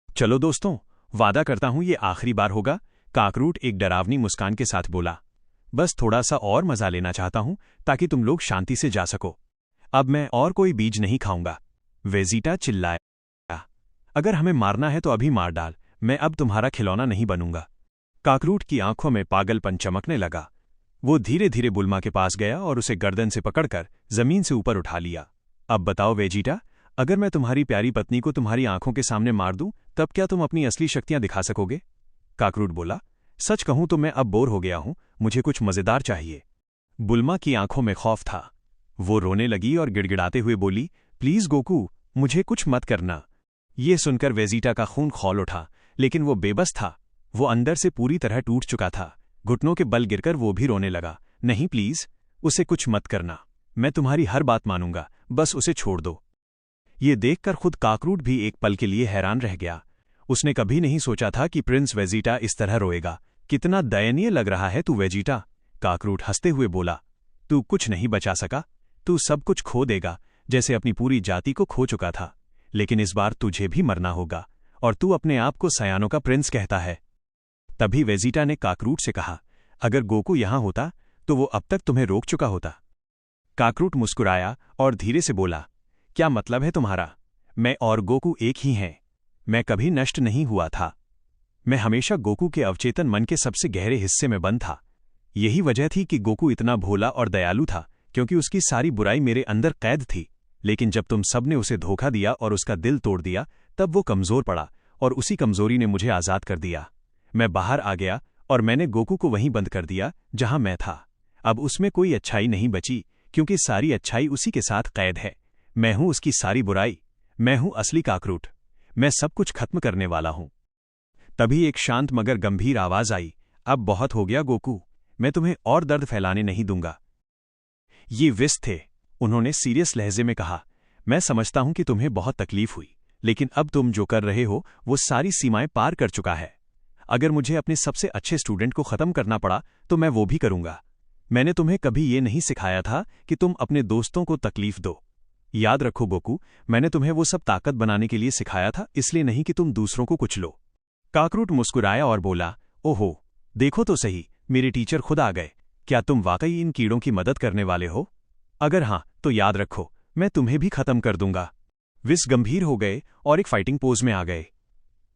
चलो दोस्तों, वादा करता हूं ये आखिरी बार होगा, काकरूट एक डरावनी मुस्कान के साथ बोला। बस थोड़ा सा और मजा लेना चाहता हूं ताकि तुम लोग शांति से जा सको। अब मैं और कोई बीज नहीं खाऊंगा। वेजिटा चिल्लाया, अगर हमें मारना है तो अभी मार डाल, मैं अब तुम्हारा खिलौना नहीं बनूंगा। काकरूट की आंखों में पागलपन चमकने लगा। वो धीरे धीरे बुल्मा के पास गया और उसे गर्दन से पकड़कर जमीन से ऊपर उठा लिया। अब बताओ वेजिटा, अगर मैं तुम्हारी प्यारी पत्नी को तुम्हारी आंखों के सामने मार दूं, तब क्या तुम अपनी असली शक्तियां दिखा सकोगे? काकरूट बोला, सच कहूं तो मैं अब बोर हो गया हूं, मुझे कुछ मजेदार चाहिए। बुल्मा की आंखों में खौफ था। वो रोने लगी और गिड़गिड़ाते हुए बोली, प्लीज गोकू, मुझे कुछ मत करना। ये सुनकर वेजिटा का खून खौल उठा, लेकिन वो बेबस था। वो अंदर से पूरी तरह टूट चुका था। घुटनों के बल गिरकर वो भी रोने लगा। नहीं प्लीज, उसे कुछ मत करना, मैं तुम्हारी हर बात मानूंगा, बस उसे छोड़ दो। ये देखकर खुद काकरूट भी एक पल के लिए हैरान रह गया। उसने कभी नहीं सोचा था कि प्रिंस वेजिटा इस तरह रोएगा। कितना दयनीय लग रहा है तू वेजिटा। काकरूट हंसते हुए बोला, तू कुछ नहीं बचा सका, तू सब कुछ खो देगा, जैसे अपनी पूरी जाति को खो चुका था। लेकिन इस बार तुझे भी मरना होगा, और तू अपने आप को सयानों का प्रिंस कहता है। तभी वेजिटा ने काकरूट से कहा, अगर गोकू यहां होता तो वो अब तक तुम्हें रोक चुका होता। काकरूट मुस्कुराया और धीरे से बोला, क्या मतलब है तुम्हारा? मैं और गोकू एक ही हैं। मैं कभी नष्ट नहीं हुआ था। मैं हमेशा गोकू के अवचेतन मन के सबसे गहरे हिस्से में बंद था। यही वजह थी कि गोकू इतना भोला और दयालु था, क्योंकि उसकी सारी बुराई मेरे अंदर कैद थी। लेकिन जब तुम सबने उसे धोखा दिया और उसका दिल तोड़ दिया, तब वो कमजोर पड़ा, और उसी कमजोरी ने मुझे आजाद कर दिया। मैं बाहर आ गया और मैंने गोकू को वहीं बंद कर दिया जहां मैं था। अब उसमें कोई अच्छाई नहीं बची, क्योंकि सारी अच्छाई उसी के साथ कैद है। मैं हूं उसकी सारी बुराई। मैं हूं असली काकरूट। मैं सब कुछ खत्म करने वाला हूं। तभी एक शांत मगर गंभीर आवाज आई, अब बहुत हो गया गोकू, मैं तुम्हें और दर्द फैलाने नहीं दूंगा। ये विस थे। उन्होंने सीरियस लहजे में कहा, मैं समझता हूं कि तुम्हें बहुत तकलीफ हुई, लेकिन अब तुम जो कर रहे हो वो सारी सीमाएं पार कर चुका है। अगर मुझे अपने सबसे अच्छे स्टूडेंट को खत्म करना पड़ा तो मैं वो भी करूंगा। मैंने तुम्हें कभी ये नहीं सिखाया था कि तुम अपने दोस्तों को तकलीफ दो। याद रखो गोकू, मैंने तुम्हें वो सब ताकत बनाने के लिए सिखाया था, इसलिए नहीं कि तुम दूसरों को कुचलो। काकरूट मुस्कुराया और बोला, ओहो, देखो तो सही, मेरे टीचर खुद आ गए। क्या तुम वाकई इन कीड़ों की मदद करने वाले हो? अगर हां, तो याद रखो, मैं तुम्हें भी खत्म कर दूंगा। विस गंभीर हो गए और एक फाइटिंग पोज में आ गए।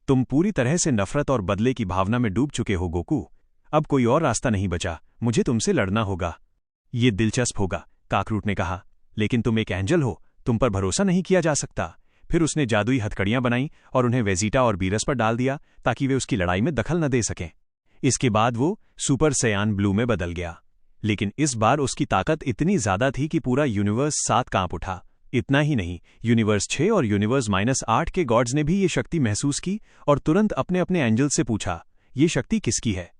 तुम पूरी तरह से नफरत और बदले की भावना में डूब चुके हो गोकू। अब कोई और रास्ता नहीं बचा, मुझे तुमसे लड़ना होगा। ये दिलचस्प होगा, काकरूट ने कहा, लेकिन तुम एक एंजल हो, तुम पर भरोसा नहीं किया जा सकता। फिर उसने जादुई हथकड़ियां बनाई और उन्हें वेजिटा और बीरस पर डाल दिया, ताकि वे उसकी लड़ाई में दखल न दे सकें। इसके बाद वो सुपर सयान ब्लू में बदल गया। लेकिन इस बार उसकी ताकत इतनी ज्यादा थी कि पूरा यूनिवर्स 7 कांप उठा। इतना ही नहीं, यूनिवर्स 6 और यूनिवर्स -8 के गॉड्स ने भी ये शक्ति महसूस की और तुरंत अपने अपने एंजल्स से पूछा, ये शक्ति किसकी है?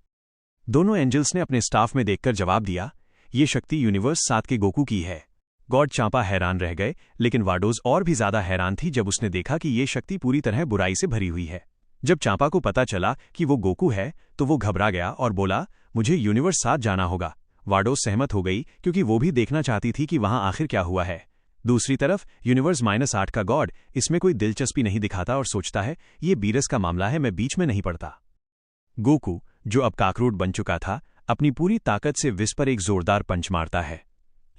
दोनों एंजल्स ने अपने स्टाफ में देखकर जवाब दिया, ये शक्ति यूनिवर्स 7 के गोकू की है। गॉड चांपा हैरान रह गए, लेकिन वाडोज और भी ज्यादा हैरान थी जब उसने देखा कि ये शक्ति पूरी तरह बुराई से भरी हुई है। जब चांपा को पता चला कि वो गोकू है, तो वो घबरा गया और बोला, मुझे यूनिवर्स 7 जाना होगा। वाडोज सहमत हो गई, क्योंकि वो भी देखना चाहती थी कि वहां आखिर क्या हुआ है। दूसरी तरफ यूनिवर्स -8 का गॉड इसमें कोई दिलचस्पी नहीं दिखाता और सोचता है, ये बीरस का मामला है, मैं बीच में नहीं पड़ता। गोकू, जो अब काकरूट बन चुका था, अपनी पूरी ताकत से विस पर एक जोरदार पंच मारता है।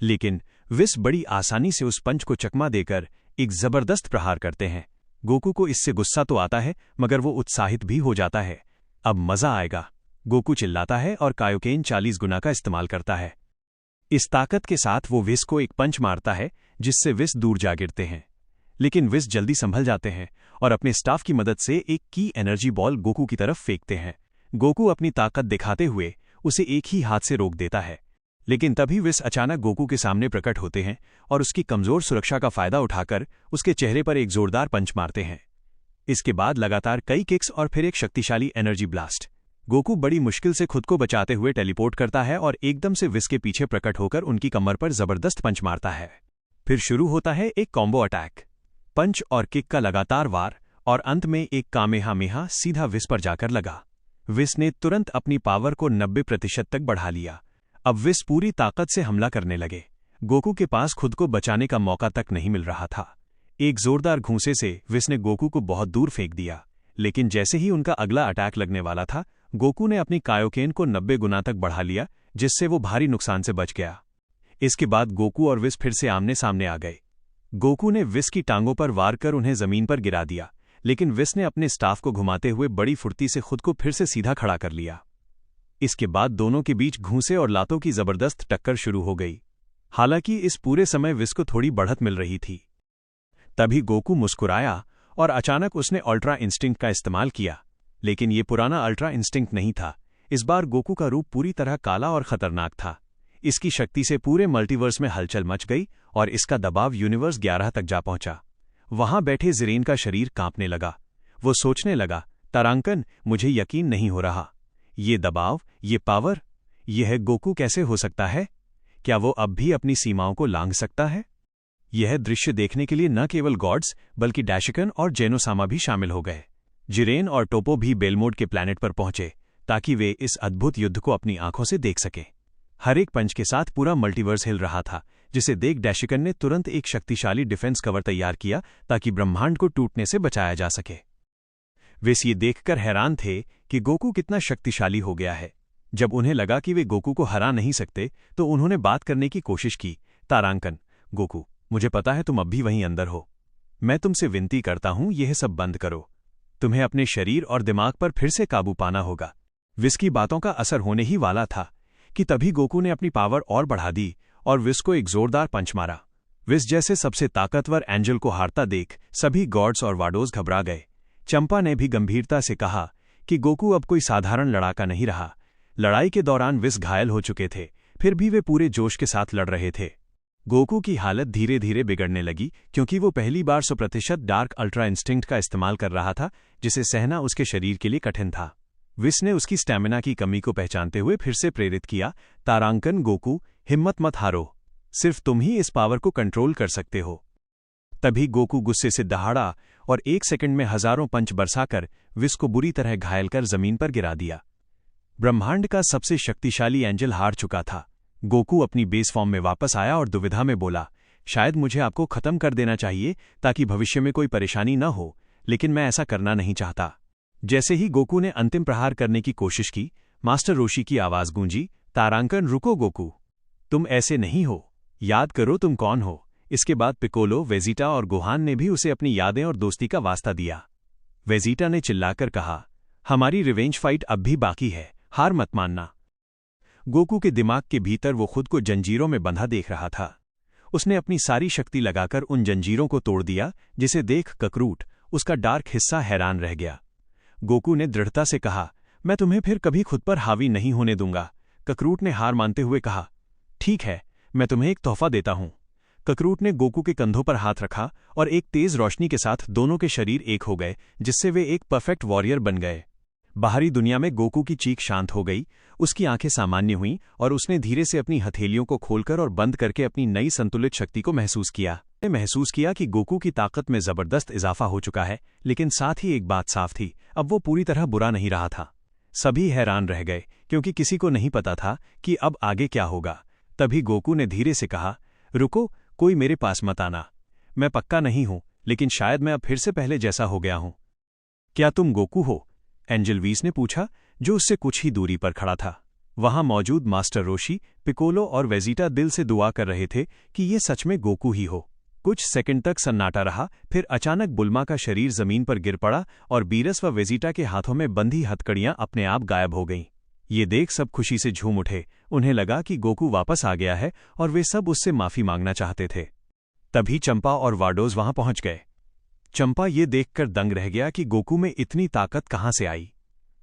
लेकिन विस बड़ी आसानी से उस पंच को चकमा देकर एक जबरदस्त प्रहार करते हैं। गोकू को इससे गुस्सा तो आता है, मगर वो उत्साहित भी हो जाता है। अब मजा आएगा। गोकू चिल्लाता है और कायोकेन 40 गुना का इस्तेमाल करता है। इस ताकत के साथ वो विस को एक पंच मारता है, जिससे विस दूर जा गिरते हैं। लेकिन विस जल्दी संभल जाते हैं और अपने स्टाफ की मदद से एक की एनर्जी बॉल गोकू की तरफ फेंकते हैं। गोकू अपनी ताकत दिखाते हुए उसे एक ही हाथ से रोक देता है। लेकिन तभी विस अचानक गोकू के सामने प्रकट होते हैं और उसकी कमजोर सुरक्षा का फायदा उठाकर उसके चेहरे पर एक जोरदार पंच मारते हैं। इसके बाद लगातार कई किक्स और फिर एक शक्तिशाली एनर्जी ब्लास्ट। गोकू बड़ी मुश्किल से खुद को बचाते हुए टेलीपोर्ट करता है और एकदम से विस के पीछे प्रकट होकर उनकी कमर पर जबरदस्त पंच मारता है। फिर शुरू होता है एक कॉम्बो अटैक, पंच और किक का लगातार वार, और अंत में एक कामेहामेहा सीधा विस पर जाकर लगा। विस ने तुरंत अपनी पावर को 90% तक बढ़ा लिया। अब विस पूरी ताकत से हमला करने लगे। गोकू के पास खुद को बचाने का मौका तक नहीं मिल रहा था। एक जोरदार घूंसे से विस ने गोकू को बहुत दूर फेंक दिया। लेकिन जैसे ही उनका अगला अटैक लगने वाला था, गोकू ने अपनी कायोकेन को 90 गुना तक बढ़ा लिया, जिससे वो भारी नुकसान से बच गया। इसके बाद गोकू और विस फिर से आमने सामने आ गए। गोकू ने विस की टांगों पर वार कर उन्हें जमीन पर गिरा दिया, लेकिन विस ने अपने स्टाफ को घुमाते हुए बड़ी फुर्ती से खुद को फिर से सीधा खड़ा कर लिया। इसके बाद दोनों के बीच घूंसे और लातों की जबरदस्त टक्कर शुरू हो गई। हालांकि इस पूरे समय विस को थोड़ी बढ़त मिल रही थी। तभी गोकू मुस्कुराया और अचानक उसने अल्ट्रा इंस्टिंक्ट का इस्तेमाल किया। लेकिन ये पुराना अल्ट्रा इंस्टिंक्ट नहीं था। इस बार गोकू का रूप पूरी तरह काला और खतरनाक था। इसकी शक्ति से पूरे मल्टीवर्स में हलचल मच गई और इसका दबाव यूनिवर्स 11 तक जा पहुंचा। वहां बैठे ज़िरेन का शरीर कांपने लगा। वो सोचने लगा, तारांकन, मुझे यकीन नहीं हो रहा। ये दबाव, ये पावर, यह गोकू कैसे हो सकता है? क्या वो अब भी अपनी सीमाओं को लांघ सकता है? यह दृश्य देखने के लिए न केवल गॉड्स बल्कि डैशिकन और जेनोसामा भी शामिल हो गए। जिरेन और टोपो भी बेलमोड के प्लैनेट पर पहुंचे ताकि वे इस अद्भुत युद्ध को अपनी आंखों से देख सकें। हर एक पंच के साथ पूरा मल्टीवर्स हिल रहा था, जिसे देख डैशिकन ने तुरंत एक शक्तिशाली डिफेंस कवर तैयार किया ताकि ब्रह्मांड को टूटने से बचाया जा सके। वे ये देखकर हैरान थे कि गोकू कितना शक्तिशाली हो गया है। जब उन्हें लगा कि वे गोकू को हरा नहीं सकते तो उन्होंने बात करने की कोशिश की। तारांकन, गोकू, मुझे पता है तुम अब भी वहीं अंदर हो। मैं तुमसे विनती करता हूं, यह सब बंद करो। तुम्हें अपने शरीर और दिमाग पर फिर से काबू पाना होगा। विस की बातों का असर होने ही वाला था कि तभी गोकू ने अपनी पावर और बढ़ा दी और विस को एक जोरदार पंच मारा। विस जैसे सबसे ताकतवर एंजल को हारता देख सभी गॉड्स और वाडोज घबरा गए। चंपा ने भी गंभीरता से कहा कि गोकू अब कोई साधारण लड़ाका नहीं रहा। लड़ाई के दौरान विस घायल हो चुके थे, फिर भी वे पूरे जोश के साथ लड़ रहे थे। गोकू की हालत धीरे धीरे बिगड़ने लगी क्योंकि वो पहली बार 100% डार्क अल्ट्रा इंस्टिंक्ट का इस्तेमाल कर रहा था, जिसे सहना उसके शरीर के लिए कठिन था। विस ने उसकी स्टैमिना की कमी को पहचानते हुए फिर से प्रेरित किया, तारांकन गोकू, हिम्मत मत हारो। सिर्फ तुम ही इस पावर को कंट्रोल कर सकते हो। तभी गोकू गुस्से से दहाड़ा और 1 सेकंड में हजारों पंच बरसाकर विस को बुरी तरह घायल कर जमीन पर गिरा दिया। ब्रह्मांड का सबसे शक्तिशाली एंजल हार चुका था। गोकू अपनी बेस फॉर्म में वापस आया और दुविधा में बोला, शायद मुझे आपको खत्म कर देना चाहिए ताकि भविष्य में कोई परेशानी न हो, लेकिन मैं ऐसा करना नहीं चाहता। जैसे ही गोकू ने अंतिम प्रहार करने की कोशिश की, मास्टर रोशी की आवाज गूंजी, तारांकन, रुको गोकू, तुम ऐसे नहीं हो। याद करो तुम कौन हो। इसके बाद पिकोलो, वेजिटा और गोहान ने भी उसे अपनी यादें और दोस्ती का वास्ता दिया। वेजिटा ने चिल्लाकर कहा, हमारी रिवेंज फाइट अब भी बाकी है, हार मत मानना। गोकू के दिमाग के भीतर वो खुद को जंजीरों में बंधा देख रहा था। उसने अपनी सारी शक्ति लगाकर उन जंजीरों को तोड़ दिया, जिसे देख ककरूट, उसका डार्क हिस्सा, हैरान रह गया। गोकू ने दृढ़ता से कहा, मैं तुम्हें फिर कभी खुद पर हावी नहीं होने दूंगा। ककरूट ने हार मानते हुए कहा, ठीक है, मैं तुम्हें एक तोहफा देता हूं। ककरूट ने गोकू के कंधों पर हाथ रखा और एक तेज रोशनी के साथ दोनों के शरीर एक हो गए, जिससे वे एक परफेक्ट वॉरियर बन गए। बाहरी दुनिया में गोकू की चीख शांत हो गई, उसकी आंखें सामान्य हुईं और उसने धीरे से अपनी हथेलियों को खोलकर और बंद करके अपनी नई संतुलित शक्ति को महसूस किया। उसने महसूस किया कि गोकू की ताकत में जबरदस्त इजाफा हो चुका है, लेकिन साथ ही एक बात साफ थी, अब वो पूरी तरह बुरा नहीं रहा था। सभी हैरान रह गए क्योंकि किसी को नहीं पता था कि अब आगे क्या होगा। तभी गोकू ने धीरे से कहा, रुको, कोई मेरे पास मत आना। मैं पक्का नहीं हूं, लेकिन शायद मैं अब फिर से पहले जैसा हो गया हूं। क्या तुम गोकू हो? एंजल वीस ने पूछा, जो उससे कुछ ही दूरी पर खड़ा था। वहां मौजूद मास्टर रोशी, पिकोलो और वेजिटा दिल से दुआ कर रहे थे कि ये सच में गोकू ही हो। कुछ सेकंड तक सन्नाटा रहा, फिर अचानक बुल्मा का शरीर जमीन पर गिर पड़ा और बीरस व वेजिटा के हाथों में बंधी हथकड़ियां अपने आप गायब हो गईं। ये देख सब खुशी से झूम उठे। उन्हें लगा कि गोकू वापस आ गया है और वे सब उससे माफी मांगना चाहते थे। तभी चंपा और वाडोज वहां पहुंच गए। चंपा ये देखकर दंग रह गया कि गोकू में इतनी ताकत कहां से आई।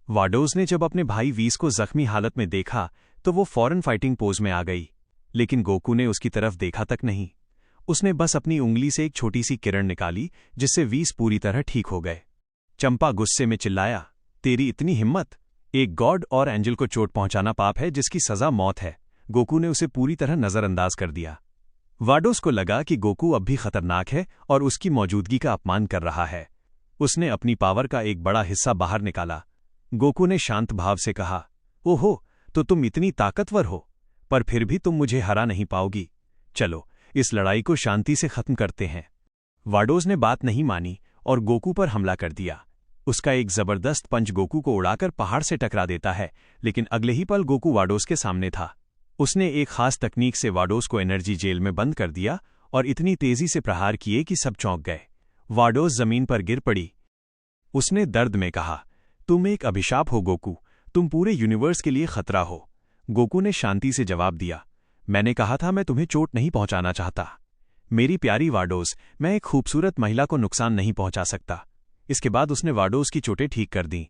वाडोज ने जब अपने भाई वीस को जख्मी हालत में देखा तो वो फौरन फाइटिंग पोज में आ गई, लेकिन गोकू ने उसकी तरफ देखा तक नहीं। उसने बस अपनी उंगली से एक छोटी सी किरण निकाली, जिससे वीस पूरी तरह ठीक हो गए। चंपा गुस्से में चिल्लाया, तेरी इतनी हिम्मत! एक गॉड और एंजल को चोट पहुंचाना पाप है जिसकी सजा मौत है। गोकू ने उसे पूरी तरह नजरअंदाज कर दिया। वाडोस को लगा कि गोकू अब भी खतरनाक है और उसकी मौजूदगी का अपमान कर रहा है। उसने अपनी पावर का एक बड़ा हिस्सा बाहर निकाला। गोकू ने शांत भाव से कहा, ओहो, तो तुम इतनी ताकतवर हो, पर फिर भी तुम मुझे हरा नहीं पाओगी। चलो, इस लड़ाई को शांति से खत्म करते हैं। वाडोस ने बात नहीं मानी और गोकू पर हमला कर दिया। उसका एक जबरदस्त पंच गोकू को उड़ाकर पहाड़ से टकरा देता है, लेकिन अगले ही पल गोकू वाडोस के सामने था। उसने एक खास तकनीक से वाडोस को एनर्जी जेल में बंद कर दिया और इतनी तेजी से प्रहार किए कि सब चौंक गए। वाडोस जमीन पर गिर पड़ी। उसने दर्द में कहा, तुम एक अभिशाप हो गोकू, तुम पूरे यूनिवर्स के लिए खतरा हो। गोकू ने शांति से जवाब दिया, मैंने कहा था मैं तुम्हें चोट नहीं पहुंचाना चाहता। मेरी प्यारी वाडोस, मैं एक खूबसूरत महिला को नुकसान नहीं पहुंचा सकता। इसके बाद उसने वाडोस की चोटें ठीक कर दी।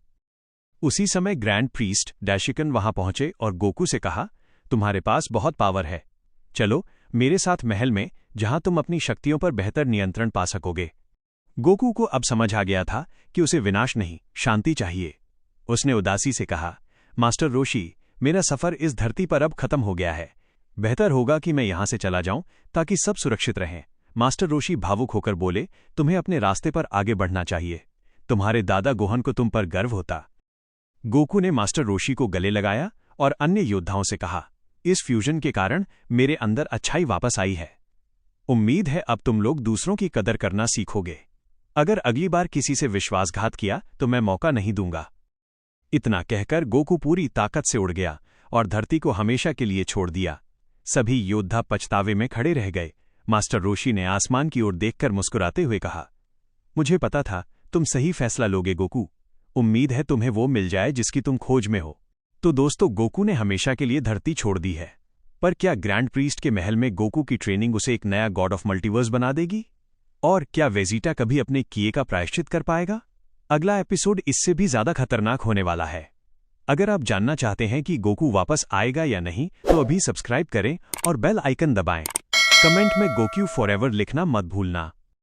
उसी समय ग्रैंड प्रीस्ट डैशिकन वहां पहुंचे और गोकू से कहा, तुम्हारे पास बहुत पावर है, चलो मेरे साथ महल में, जहां तुम अपनी शक्तियों पर बेहतर नियंत्रण पा सकोगे। गोकू को अब समझ आ गया था कि उसे विनाश नहीं, शांति चाहिए। उसने उदासी से कहा, मास्टर रोशी, मेरा सफर इस धरती पर अब खत्म हो गया है। बेहतर होगा कि मैं यहां से चला जाऊं ताकि सब सुरक्षित रहें। मास्टर रोशी भावुक होकर बोले, तुम्हें अपने रास्ते पर आगे बढ़ना चाहिए। तुम्हारे दादा गोहन को तुम पर गर्व होता। गोकू ने मास्टर रोशी को गले लगाया और अन्य योद्धाओं से कहा, इस फ्यूजन के कारण मेरे अंदर अच्छाई वापस आई है। उम्मीद है अब तुम लोग दूसरों की कदर करना सीखोगे। अगर अगली बार किसी से विश्वासघात किया तो मैं मौका नहीं दूंगा। इतना कहकर गोकू पूरी ताकत से उड़ गया और धरती को हमेशा के लिए छोड़ दिया। सभी योद्धा पछतावे में खड़े रह गए। मास्टर रोशी ने आसमान की ओर देखकर मुस्कुराते हुए कहा, मुझे पता था तुम सही फैसला लोगे गोकू। उम्मीद है तुम्हें वो मिल जाए जिसकी तुम खोज में हो। तो दोस्तों, गोकू ने हमेशा के लिए धरती छोड़ दी है, पर क्या ग्रैंड प्रीस्ट के महल में गोकू की ट्रेनिंग उसे एक नया गॉड ऑफ मल्टीवर्स बना देगी? और क्या वेजिटा कभी अपने किए का प्रायश्चित कर पाएगा? अगला एपिसोड इससे भी ज्यादा खतरनाक होने वाला है। अगर आप जानना चाहते हैं कि गोकू वापस आएगा या नहीं, तो अभी सब्सक्राइब करें और बेल आइकन दबाएं। कमेंट में गोक्यू फॉरएवर लिखना मत भूलना।